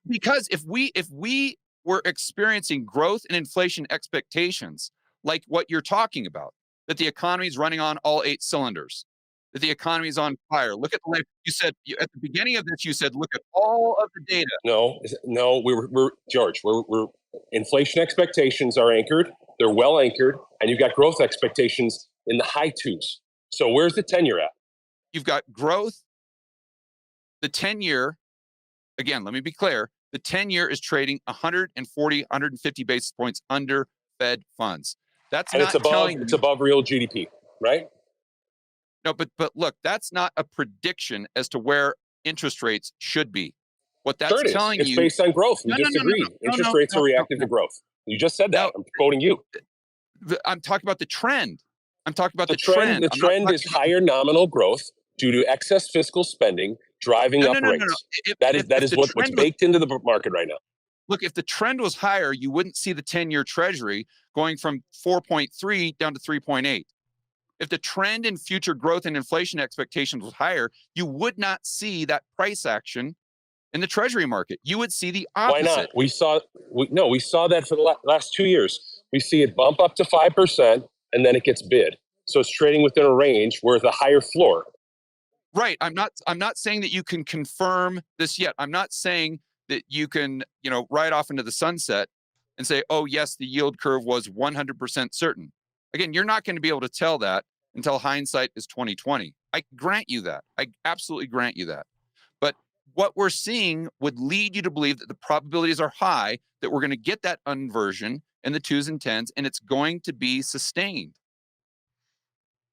Because if we were experiencing growth and inflation expectations like what you're talking about, that the economy is running on all 8 cylinders, that the economy is on fire. Look at the you said at the beginning of this. You said, look at all of the data. No. We're George. We're inflation expectations are anchored. They're well anchored, and you've got growth expectations in the high 2s. So where's the 10-year at? You've got growth. The 10-year, again, let me be clear. The 10-year is trading 140, 150 basis points under Fed funds. That's and not it's above real GDP, right? No, but look, that's not a prediction as to where interest rates should be. What that's sure telling you, it's based on growth. You just agreed. Interest rates are reactive to growth. You just said that. I'm quoting you. I'm talking about the trend. I'm talking about the trend. The trend is higher nominal growth due to excess fiscal spending driving up rates. That is what's baked into the market right now. Look, if the trend was higher, you wouldn't see the 10-year treasury going from 4.3 down to 3.8. If the trend in future growth and inflation expectations was higher, you would not see that price action in the treasury market. You would see the opposite. Why not? We saw that for the last 2 years. We see it bump up to 5% and then it gets bid. So it's trading within a range where the higher floor. Right. I'm not saying that you can confirm this yet. I'm not saying that you can, ride off into the sunset and say, oh, yes, the yield curve was 100% certain. Again, you're not going to be able to tell that until hindsight is 2020. I grant you that. I absolutely grant you that. But what we're seeing would lead you to believe that the probabilities are high that we're going to get that inversion in the 2s and 10s, and it's going to be sustained.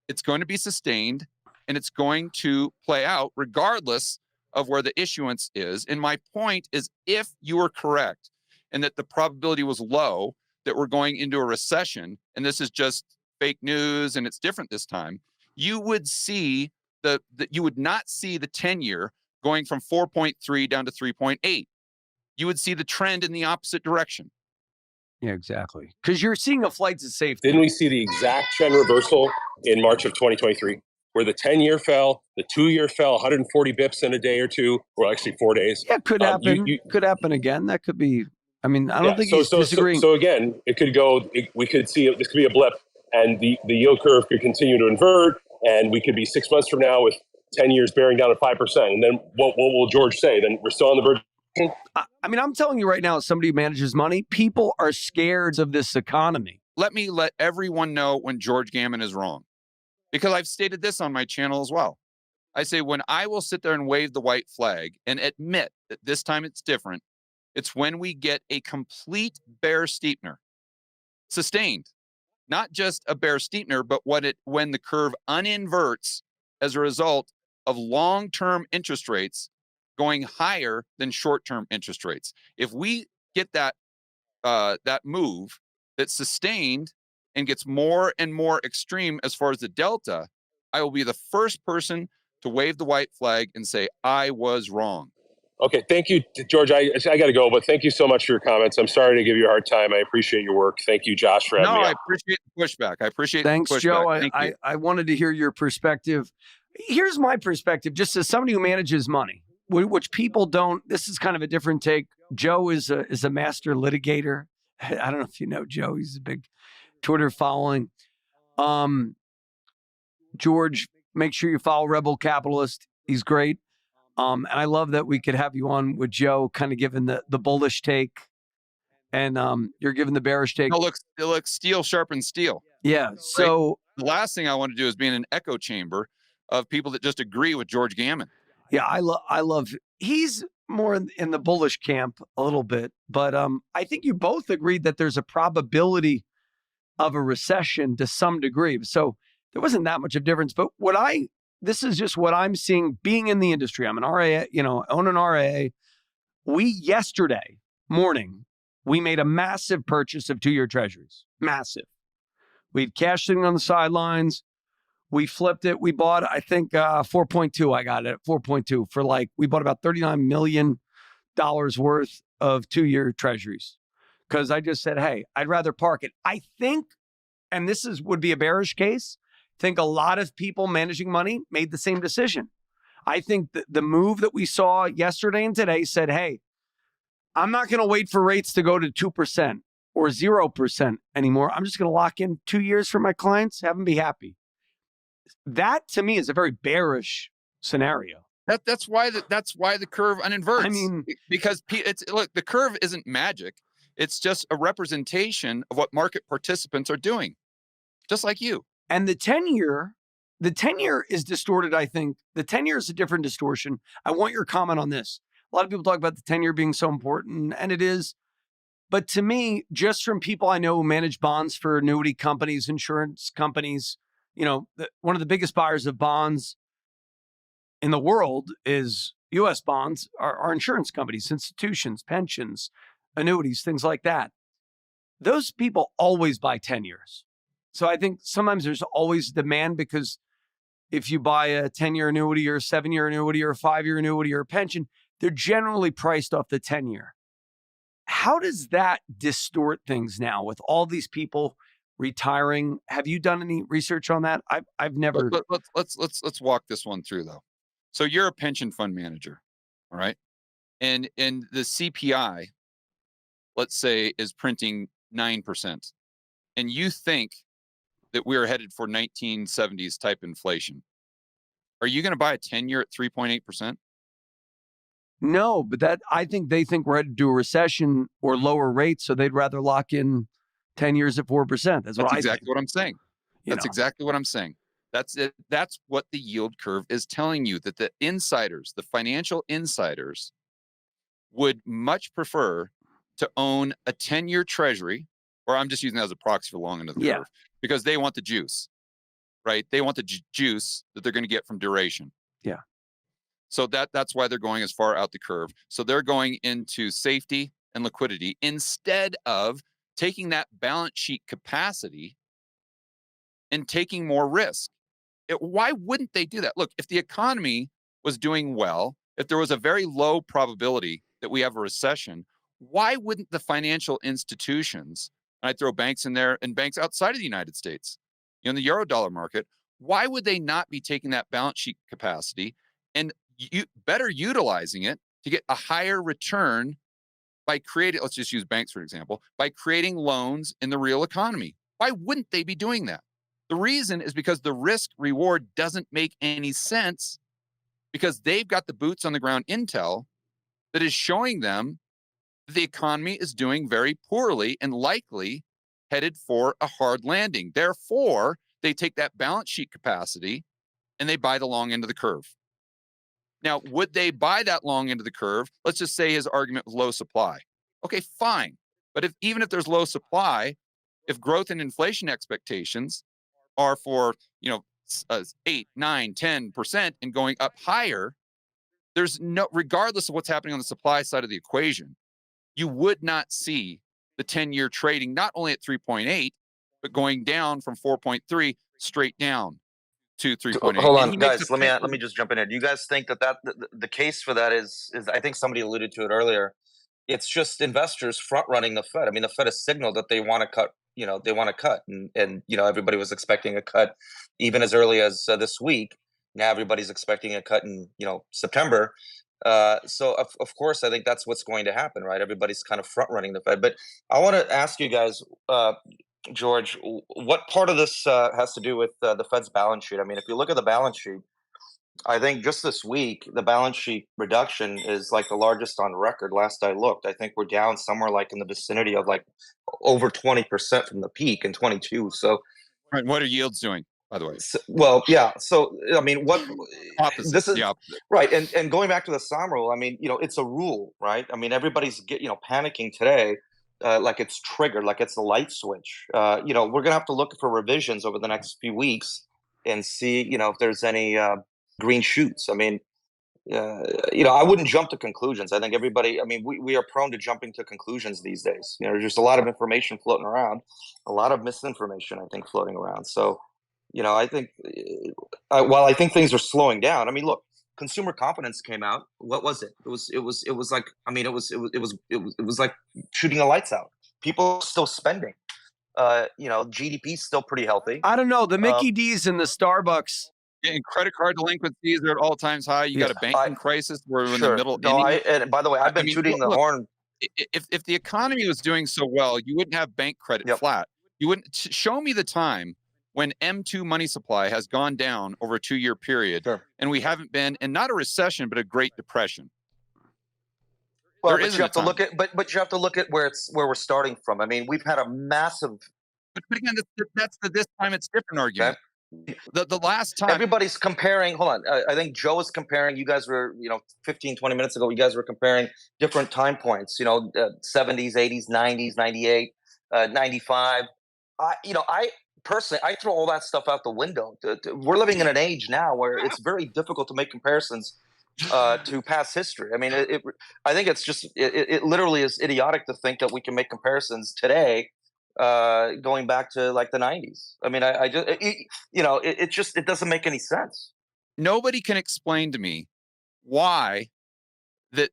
It's going to be sustained, and it's going to play out regardless of where the issuance is. And my point is, if you were correct and that the probability was low that we're going into a recession, and this is just fake news and it's different this time, you would see you would not see the 10-year going from 4.3 down to 3.8. You would see the trend in the opposite direction. Yeah, exactly. Because you're seeing a flight to safety. Didn't we see the exact trend reversal in March of 2023, where the 10-year fell, the 2-year fell 140 bips in a day or two, or actually 4 days? Yeah, could happen. Could happen again. That could be. I mean, I don't think he's disagreeing. So again, it could go. We could see this could be a blip, and the yield curve could continue to invert, and we could be 6 months from now with 10 years bearing down at 5%. And then what will George say? Then we're still on the verge. I mean, I'm telling you right now, as somebody who manages money, people are scared of this economy. Let me let everyone know when George Gammon is wrong, because I've stated this on my channel as well. I say, when I will sit there and wave the white flag and admit that this time it's different, it's when we get a complete bear steepener, sustained, not just a bear steepener, but when the curve uninverts as a result of long-term interest rates going higher than short-term interest rates. If we get that move that's sustained and gets more and more extreme as far as the delta, I will be the first person to wave the white flag and say, I was wrong. Okay, thank you, George. I got to go, but thank you so much for your comments. I'm sorry to give you a hard time. I appreciate your work. Thank you, Josh, for having me on. I appreciate the pushback. I appreciate Thanks, the pushback. Joe. Thank you. I wanted to hear your perspective. Here's my perspective, just as somebody who manages money, which people don't. This is kind of a different take. Joe is a master litigator. I don't know if you know Joe. He's a big Twitter following. George, make sure you follow Rebel Capitalist. He's great. And I love that we could have you on with Joe, kind of giving the bullish take, and you're giving the bearish take. It looks steel sharpens steel. Yeah. So right? The last thing I want to do is be in an echo chamber of people that just agree with George Gammon. Yeah, I love. He's more in the bullish camp a little bit, but I think you both agreed that there's a probability of a recession to some degree. So there wasn't that much of difference. But this is just what I'm seeing being in the industry. I'm an RA, own an RA. Yesterday morning, we made a massive purchase of 2-year treasuries. Massive. We had cash sitting on the sidelines. We flipped it. We bought, I think, 4.2. I got it at 4.2 for we bought about $39 million worth of 2-year treasuries. Because I just said, hey, I'd rather park it. I think, and this would be a bearish case, think a lot of people managing money made the same decision. I think that the move that we saw yesterday and today said, hey, I'm not going to wait for rates to go to 2% or 0% anymore. I'm just going to lock in 2 years for my clients, have them be happy. That to me is a very bearish scenario. That's why the curve uninverts. I mean, because the curve isn't magic. It's just a representation of what market participants are doing, just like you. And the 10-year is distorted, I think. The 10-year is a different distortion. I want your comment on this. A lot of people talk about the 10-year being so important, and it is. But to me, just from people I know who manage bonds for annuity companies, insurance companies, one of the biggest buyers of bonds in the world is U.S. bonds, are insurance companies, institutions, pensions, annuities, things like that. Those people always buy 10 years. So I think sometimes there's always demand, because if you buy a 10-year annuity or a 7-year annuity or a 5-year annuity or a pension, they're generally priced off the 10-year. How does that distort things now with all these people retiring? Have you done any research on that? I've never. Let's walk this one through, though. So you're a pension fund manager, all right? And the CPI, let's say, is printing 9%, and you think that we are headed for 1970s type inflation. Are you going to buy a 10-year at 3.8%? No, but I think they think we're headed to a recession or lower rates, so they'd rather lock in 10 years at 4%. That's exactly what I'm saying. Exactly what I'm saying. That's it. That's what the yield curve is telling you, that the insiders, the financial insiders, would much prefer to own a 10-year treasury, or I'm just using that as a proxy for long end of the curve, because they want the juice, right? They want the juice that they're going to get from duration. Yeah. So that's why they're going as far out the curve. So they're going into safety and liquidity instead of taking that balance sheet capacity and taking more risk. Why wouldn't they do that? Look, if the economy was doing well, if there was a very low probability that we have a recession, why wouldn't the financial institutions, and I throw banks in there and banks outside of the United States, in the Eurodollar market, why would they not be taking that balance sheet capacity and better utilizing it to get a higher return by creating, let's just use banks for example, by creating loans in the real economy? Why wouldn't they be doing that? The reason is because the risk reward doesn't make any sense, because they've got the boots on the ground intel that is showing them the economy is doing very poorly and likely headed for a hard landing. Therefore, they take that balance sheet capacity and they buy the long end of the curve. Now, would they buy that long end of the curve? Let's just say his argument was low supply. Okay, fine. But even if there's low supply, if growth and inflation expectations are for 8, 9, 10% and going up higher, there's no, regardless of what's happening on the supply side of the equation, you would not see the 10-year trading not only at 3.8, but going down from 4.3 straight down to 3.8. Hold And on, guys. Let me just jump in here. Do you guys think that the case for that is I think somebody alluded to it earlier. It's just investors front running the Fed. I mean, the Fed has signaled that they want to cut. They want to cut, and everybody was expecting a cut even as early as this week. Now everybody's expecting a cut in September. So of course, I think that's what's going to happen, right? Everybody's kind of front running the Fed. But I want to ask you guys, George, what part of this has to do with the Fed's balance sheet? I mean, if you look at the balance sheet, I think just this week, the balance sheet reduction is like the largest on record. Last I looked, I think we're down somewhere like in the vicinity of like over 20% from the peak in 22. So, right, what are yields doing, by the way? well, yeah. So, I mean, what Opposite, this is the opposite. right. And going back to the Sahm rule, I mean, it's a rule, right? I mean, everybody's panicking today. Like it's triggered, like it's a light switch. We're gonna have to look for revisions over the next few weeks and see, if there's any green shoots. I mean, I wouldn't jump to conclusions. I think everybody. I mean, we are prone to jumping to conclusions these days. There's just a lot of information floating around, a lot of misinformation, I think, floating around. So, I think while I think things are slowing down, I mean, look, consumer confidence came out. What was it? It was like, I mean, it was like shooting the lights out. People are still spending. GDP is still pretty healthy. I don't know. The Mickey D's and the Starbucks. And credit card delinquencies are at all times high. You got a banking crisis. We're in the middle. No, and by the way, I've been tooting the horn. If the economy was doing so well, you wouldn't have bank credit flat. You wouldn't show me the time when M2 money supply has gone down over a 2-year period, and we haven't been in not a recession but a Great Depression. Well, but you have to look at but you have to look at where we're starting from. I mean, we've had a massive. But again, that's the this time it's different argument. Okay. The last time everybody's comparing, hold on, I think Joe is comparing, you guys were 15 20 minutes ago, you guys were comparing different time points, 70s, 80s, 90s, 98, 95. I personally, I throw all that stuff out the window. We're living in an age now where it's very difficult to make comparisons to past history. I mean, I think it's just it literally is idiotic to think that we can make comparisons today going back to like the 90s. I mean, I just, it doesn't make any sense. Nobody can explain to me why that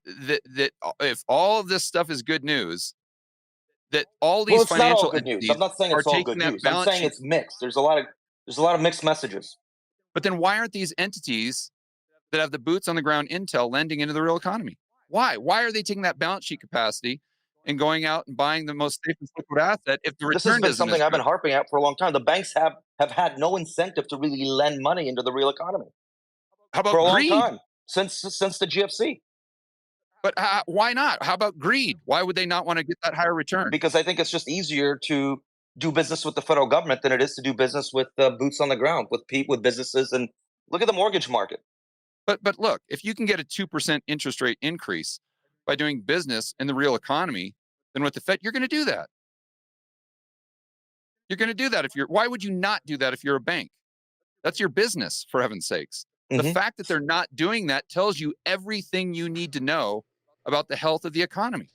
if all of this stuff is good news, that all these financial not all good news. I'm not saying it's all good news. I'm saying it's mixed. There's a lot of mixed messages. But then why aren't these entities that have the boots on the ground intel lending into the real economy? Why are they taking that balance sheet capacity and going out and buying the most safe and liquid asset if the return this has been something I've been harping at for a long time. The banks have had no incentive to really lend money into the real economy. How about for a greed? long time since the GFC? But why not? How about greed? Why would they not want to get that higher return? Because I think it's just easier to do business with the federal government than it is to do business with boots on the ground with businesses. And look at the mortgage market. But look, if you can get a 2% interest rate increase by doing business in the real economy, then with the Fed, you're going to do that. You're going to do that why would you not do that if you're a bank? That's your business, for heaven's sakes. The fact that they're not doing that tells you everything you need to know about the health of the economy.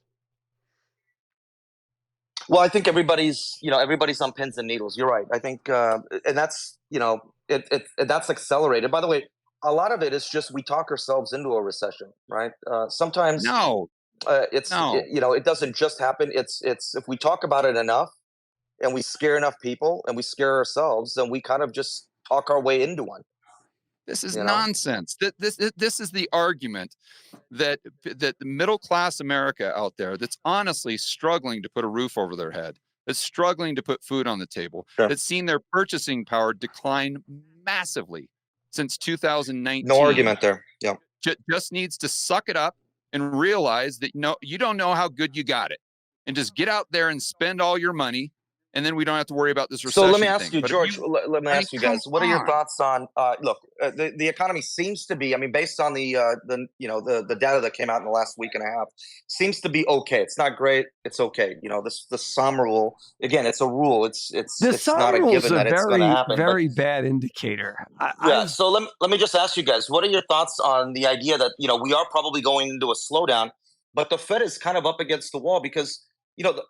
Well, I think everybody's on pins and needles. You're right. I think, and that's that's accelerated. By the way, a lot of it is just we talk ourselves into a recession, right? Sometimes No, it doesn't just happen. It's if we talk about it enough and we scare enough people and we scare ourselves, then we kind of just talk our way into one. this is nonsense. This is the argument that the middle class America out there that's honestly struggling to put a roof over their head, that's struggling to put food on the table, that's seen their purchasing power decline massively since 2019. No argument there. Yeah. Just needs to suck it up and realize that you don't know how good you got it, and just get out there and spend all your money, and then we don't have to worry about this recession. So let me ask thing. you, George. Let me ask you guys. What are your thoughts on? Look, the economy seems to be. I mean, based on the data that came out in the last week and a half, seems to be okay. It's not great. It's okay. The Sahm rule. Again, it's a rule. It's not a given that it's going to happen. Very bad indicator. So let me just ask you guys. What are your thoughts on the idea that we are probably going into a slowdown, but the Fed is kind of up against the wall because.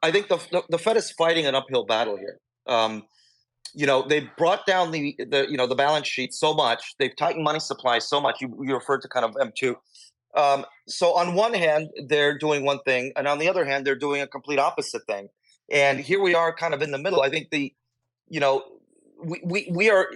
I think the Fed is fighting an uphill battle here. They brought down the balance sheet so much. They've tightened money supply so much. You referred to kind of M2. So on one hand, they're doing one thing, and on the other hand, they're doing a complete opposite thing. And here we are, kind of in the middle. I think we are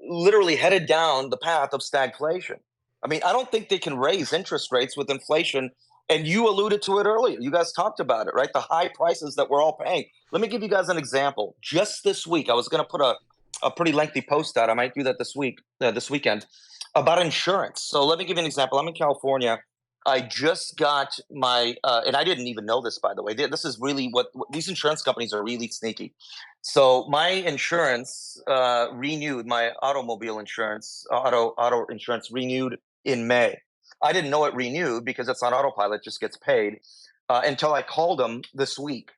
literally headed down the path of stagflation. I mean, I don't think they can raise interest rates with inflation. And you alluded to it earlier. You guys talked about it, right? The high prices that we're all paying. Let me give you guys an example. Just this week, I was going to put a pretty lengthy post out. I might do that this weekend, about insurance. So let me give you an example. I'm in California. I just got my, and I didn't even know this, by the way. This is really what these insurance companies are really sneaky. So my insurance renewed, my automobile insurance, auto insurance renewed in May. I didn't know it renewed because it's on autopilot, just gets paid until I called them this week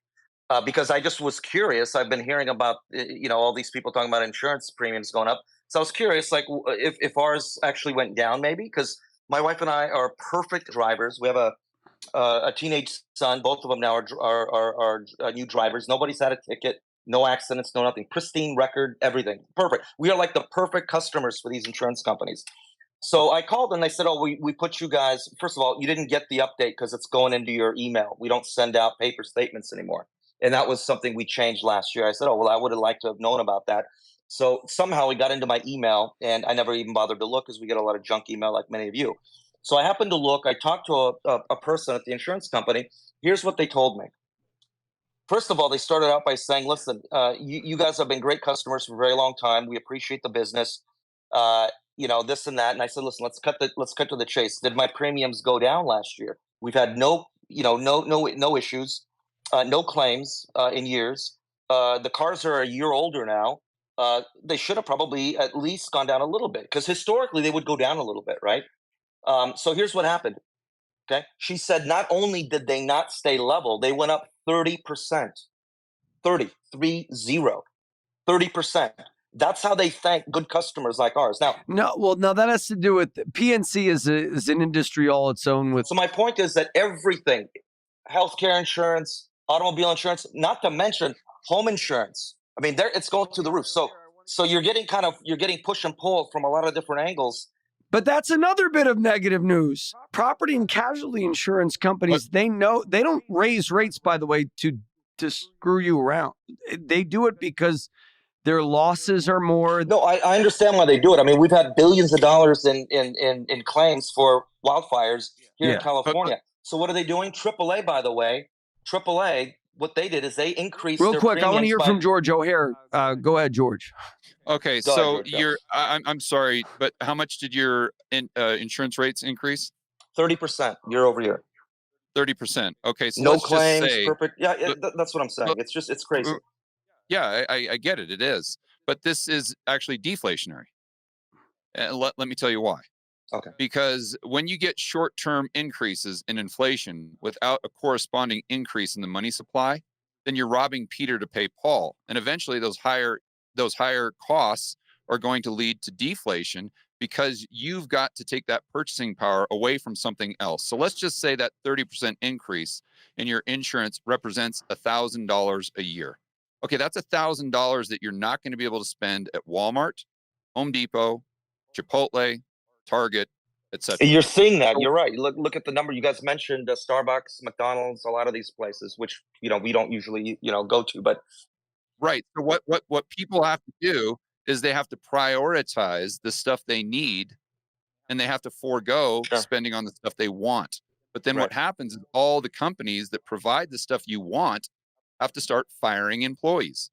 because I just was curious. I've been hearing about, all these people talking about insurance premiums going up. So I was curious, like if ours actually went down maybe, because my wife and I are perfect drivers. We have a teenage son. Both of them now are new drivers. Nobody's had a ticket, no accidents, no nothing. Pristine record, everything. Perfect. We are like the perfect customers for these insurance companies. So I called and they said, we put you guys, first of all, you didn't get the update because it's going into your email. We don't send out paper statements anymore. And that was something we changed last year. I said, I would have liked to have known about that. So somehow it got into my email and I never even bothered to look because we get a lot of junk email like many of you. So I happened to look. I talked to a person at the insurance company. Here's what they told me. First of all, they started out by saying, listen, you guys have been great customers for a very long time. We appreciate the business. This and that. And I said, listen, let's cut to the chase. Did my premiums go down last year? We've had no issues, no claims in years. The cars are a year older now. They should have probably at least gone down a little bit because historically they would go down a little bit, right? So here's what happened. Okay. She said, not only did they not stay level, they went up 30%. 30%. That's how they thank good customers like ours. Now, that has to do with PNC is an industry all its own. So my point is that everything, healthcare insurance, automobile insurance, not to mention home insurance. I mean, it's going through the roof. So you're getting push and pull from a lot of different angles. But that's another bit of negative news. Property and casualty insurance companies, they don't raise rates, by the way, to screw you around. They do it because their losses are more. No, I understand why they do it. I mean, we've had billions of dollars in claims for wildfires here in California. So what are they doing? AAA, by the way, what they did is they increased real their quick. I want to hear premiums from George O'Hare. Go ahead, George. Okay, so I'm sorry, but how much did your insurance rates increase? 30% year over year. 30%. Okay, so no let's claims, just say, perfect. Yeah, that's what I'm saying. It's crazy. Yeah, I get it. It is, but this is actually deflationary. And let me tell you why. Okay. Because when you get short-term increases in inflation without a corresponding increase in the money supply, then you're robbing Peter to pay Paul, and eventually those higher costs are going to lead to deflation because you've got to take that purchasing power away from something else. So let's just say that 30% increase in your insurance represents $1,000 a year. Okay, that's $1,000 that you're not going to be able to spend at Walmart, Home Depot, Chipotle, Target, etc. You're seeing that. You're right. Look at the number you guys mentioned: Starbucks, McDonald's, a lot of these places, which we don't usually go to. But right. So what people have to do is they have to prioritize the stuff they need, and they have to forego Sure. spending on the stuff they want. But then Right. what happens is all the companies that provide the stuff you want have to start firing employees.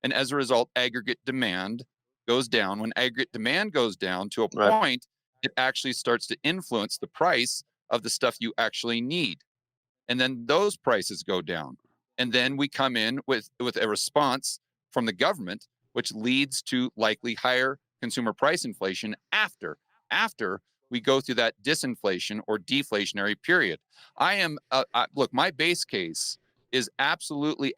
And as a result, aggregate demand goes down. When aggregate demand goes down to a Right. point, it actually starts to influence the price of the stuff you actually need. And then those prices go down. And then we come in with a response from the government, which leads to likely higher consumer price inflation after we go through that disinflation or deflationary period. Look, my base case is absolutely,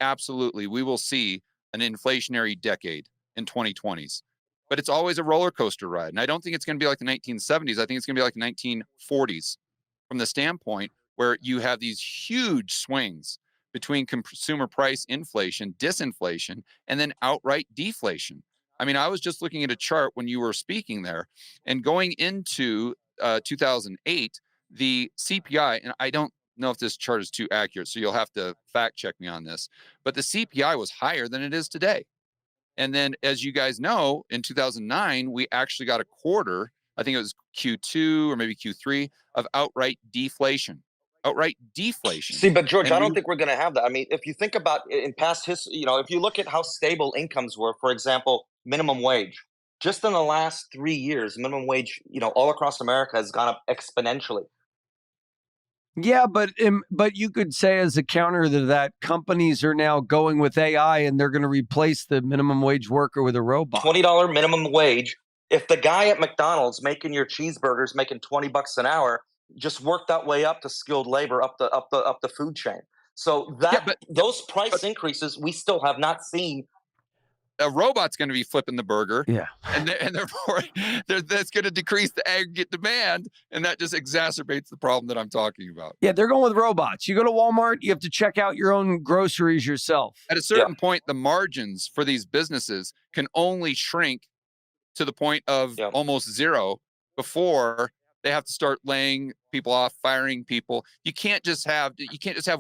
we will see an inflationary decade in 2020s. But it's always a roller coaster ride. And I don't think it's going to be like the 1970s. I think it's going to be like the 1940s from the standpoint where you have these huge swings between consumer price inflation, disinflation, and then outright deflation. I mean, I was just looking at a chart when you were speaking there, and going into 2008, the CPI, and I don't know if this chart is too accurate, so you'll have to fact check me on this, but the CPI was higher than it is today. And then, as you guys know, in 2009, we actually got a quarter, I think it was Q2 or maybe Q3, of outright deflation. Outright deflation. See, but George, And I don't think we're going to have that. I mean, if you think about in past history, if you look at how stable incomes were, for example, minimum wage, just in the last 3 years, minimum wage, all across America has gone up exponentially. Yeah, but you could say as a counter to that, companies are now going with AI and they're going to replace the minimum wage worker with a robot. $20 minimum wage. If the guy at McDonald's making your cheeseburgers making $20 an hour, just work that way up to skilled labor, up the food chain. So those price increases we still have not seen. A robot's going to be flipping the burger. Yeah. And therefore, that's going to decrease the aggregate demand. And that just exacerbates the problem that I'm talking about. Yeah, they're going with robots. You go to Walmart, you have to check out your own groceries yourself. At a certain point, the margins for these businesses can only shrink to the point of almost zero before they have to start laying people off, firing people. You can't just have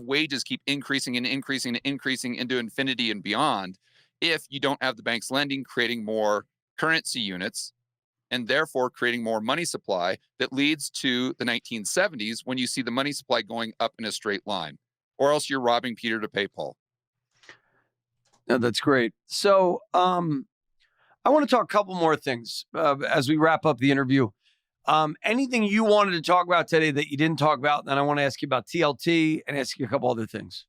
wages keep increasing and increasing and increasing into infinity and beyond if you don't have the banks lending, creating more currency units, and therefore creating more money supply that leads to the 1970s when you see the money supply going up in a straight line, or else you're robbing Peter to pay Paul. No, that's great. So I want to talk a couple more things as we wrap up the interview. Anything you wanted to talk about today that you didn't talk about? Then I want to ask you about TLT and ask you a couple other things.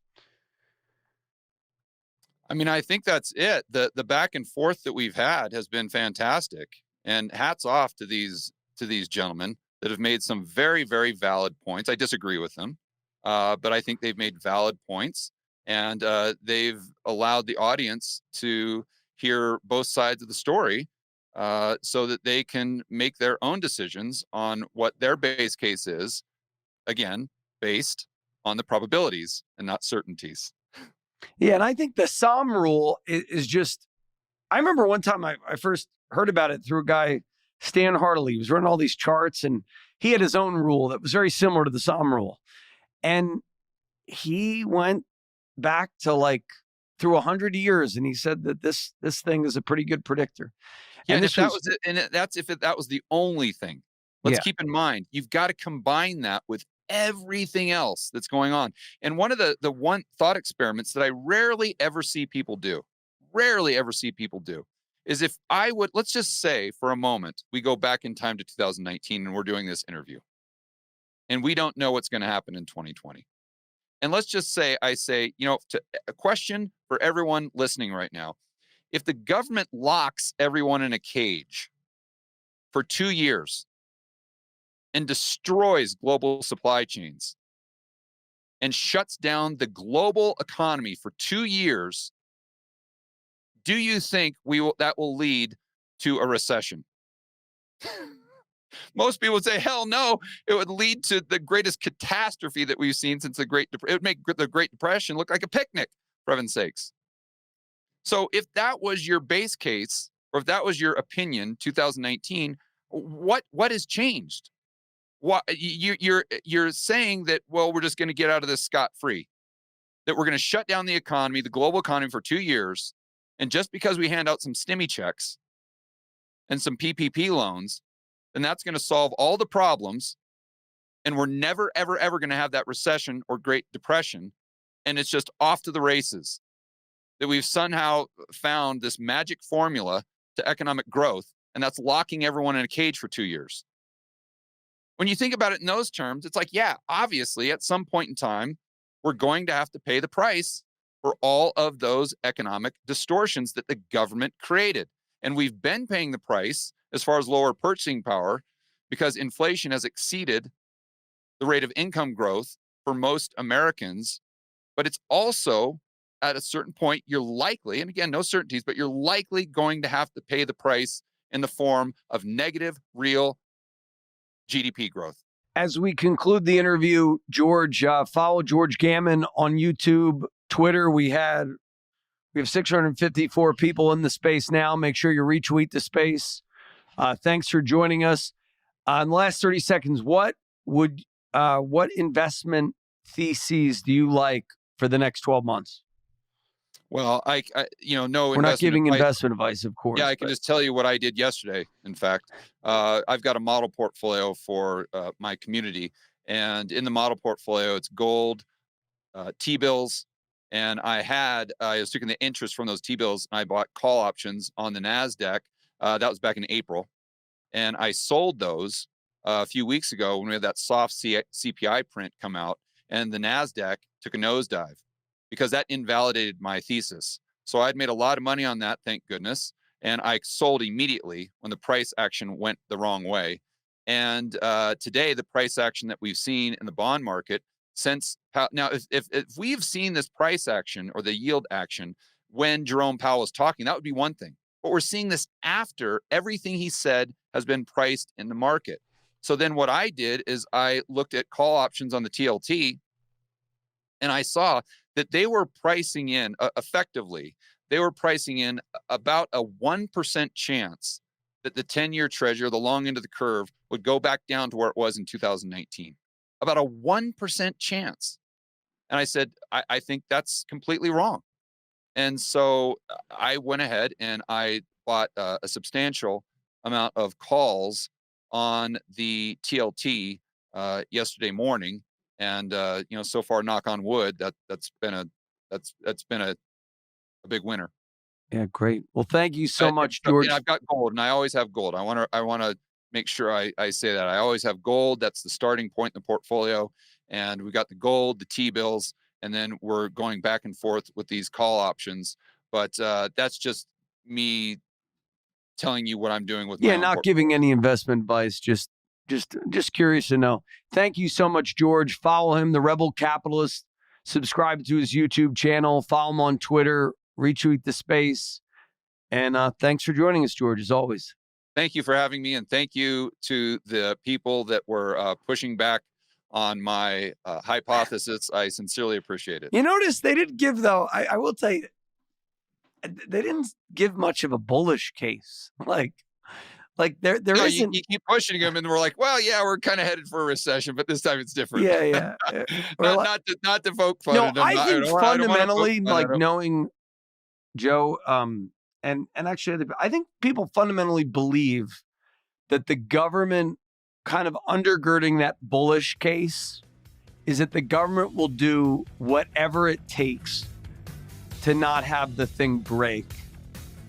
I mean, I think that's it. The back and forth that we've had has been fantastic, and hats off to these gentlemen that have made some very, very valid points. I disagree with them, but I think they've made valid points, and they've allowed the audience to hear both sides of the story so that they can make their own decisions on what their base case is, again, based on the probabilities and not certainties. Yeah, and I think the Sahm rule is just, I remember one time I first heard about it through a guy, Stan Hartley. He was running all these charts, and he had his own rule that was very similar to the Sahm rule. And he went back to through 100 years, and he said that this thing is a pretty good predictor. Yeah, and if that was the only thing. Let's keep in mind, you've got to combine that with everything else that's going on. And one of the one thought experiments that I rarely ever see people do is if I would, let's just say for a moment, we go back in time to 2019 and we're doing this interview and we don't know what's going to happen in 2020. And let's just say, I say, a question for everyone listening right now. If the government locks everyone in a cage for 2 years and destroys global supply chains and shuts down the global economy for 2 years, do you think that will lead to a recession? Most people would say, hell no, it would lead to the greatest catastrophe that we've seen since it would make the Great Depression look like a picnic, for heaven's sakes. So if that was your base case, or if that was your opinion, 2019, what has changed? What you're saying that, well, we're just going to get out of this scot-free, that we're going to shut down the economy, the global economy for 2 years. And just because we hand out some stimmy checks and some PPP loans, then that's going to solve all the problems. And we're never, ever, ever going to have that recession or Great Depression. And it's just off to the races. That we've somehow found this magic formula to economic growth, and that's locking everyone in a cage for 2 years. When you think about it in those terms, it's like, yeah, obviously at some point in time, we're going to have to pay the price for all of those economic distortions that the government created. And we've been paying the price as far as lower purchasing power because inflation has exceeded the rate of income growth for most Americans. But it's also at a certain point, you're likely, and again, no certainties, but you're likely going to have to pay the price in the form of negative real GDP growth. As we conclude the interview, George, follow George Gammon on YouTube, Twitter. We have 654 people in the space now. Make sure you retweet the space. Thanks for joining us. In the last 30 seconds, what investment theses do you like for the next 12 months? Well, no. We're not giving investment advice, of course. Yeah, I can just tell you what I did yesterday. In fact, I've got a model portfolio for my community, and in the model portfolio, it's gold, T-bills, and I was taking the interest from those T-bills, and I bought call options on the NASDAQ. That was back in April, and I sold those a few weeks ago when we had that soft CPI print come out, and the NASDAQ took a nosedive, because that invalidated my thesis. So I'd made a lot of money on that, thank goodness. And I sold immediately when the price action went the wrong way. And today, the price action that we've seen in the bond market now, if we've seen this price action or the yield action when Jerome Powell was talking, that would be one thing. But we're seeing this after everything he said has been priced in the market. So then what I did is I looked at call options on the TLT, and I saw that they were pricing in effectively, they were pricing in about a 1% chance that the 10-year treasury, the long end of the curve, would go back down to where it was in 2019. About a 1% chance. And I said, I think that's completely wrong. And so I went ahead and I bought a substantial amount of calls on the TLT yesterday morning. And so far, knock on wood, that's been a big winner. Yeah, great. Well, thank you so much, George. And I've got gold, and I always have gold. I want to make sure I say that I always have gold. That's the starting point in the portfolio, and we got the gold, the T-bills, and then we're going back and forth with these call options. But that's just me telling you what I'm doing with. Yeah, not giving any investment advice. Just curious to know. Thank you so much, George. Follow him, The Rebel Capitalist. Subscribe to his YouTube channel. Follow him on Twitter. Retweet the space. And thanks for joining us, George, as always. Thank you for having me. And thank you to the people that were pushing back on my hypothesis. I sincerely appreciate it. You notice they didn't give, though, I will tell you, they didn't give much of a bullish case. Like there isn't. You keep pushing them, and we're like, well, yeah, we're kind of headed for a recession, but this time it's different. Yeah. not to poke fun at them. I think fundamentally, knowing Joe, and actually, I think people fundamentally believe that the government kind of undergirding that bullish case is that the government will do whatever it takes to not have the thing break.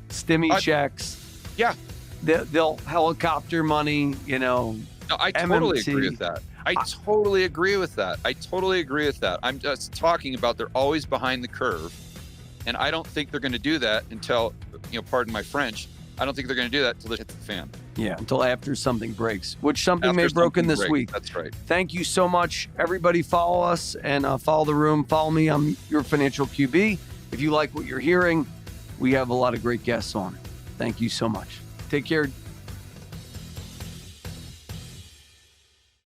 Stimmy checks. Yeah. They'll helicopter money, No, I totally agree with that. I totally agree with that. I'm just talking about they're always behind the curve. And I don't think they're going to do that until, pardon my French, I don't think they're going to do that until it hits the fan. Yeah, until after something breaks, which something may have broken this week. That's right. Thank you so much. Everybody follow us and follow the room. Follow me. I'm your financial QB. If you like what you're hearing, we have a lot of great guests on. Thank you so much. Take care.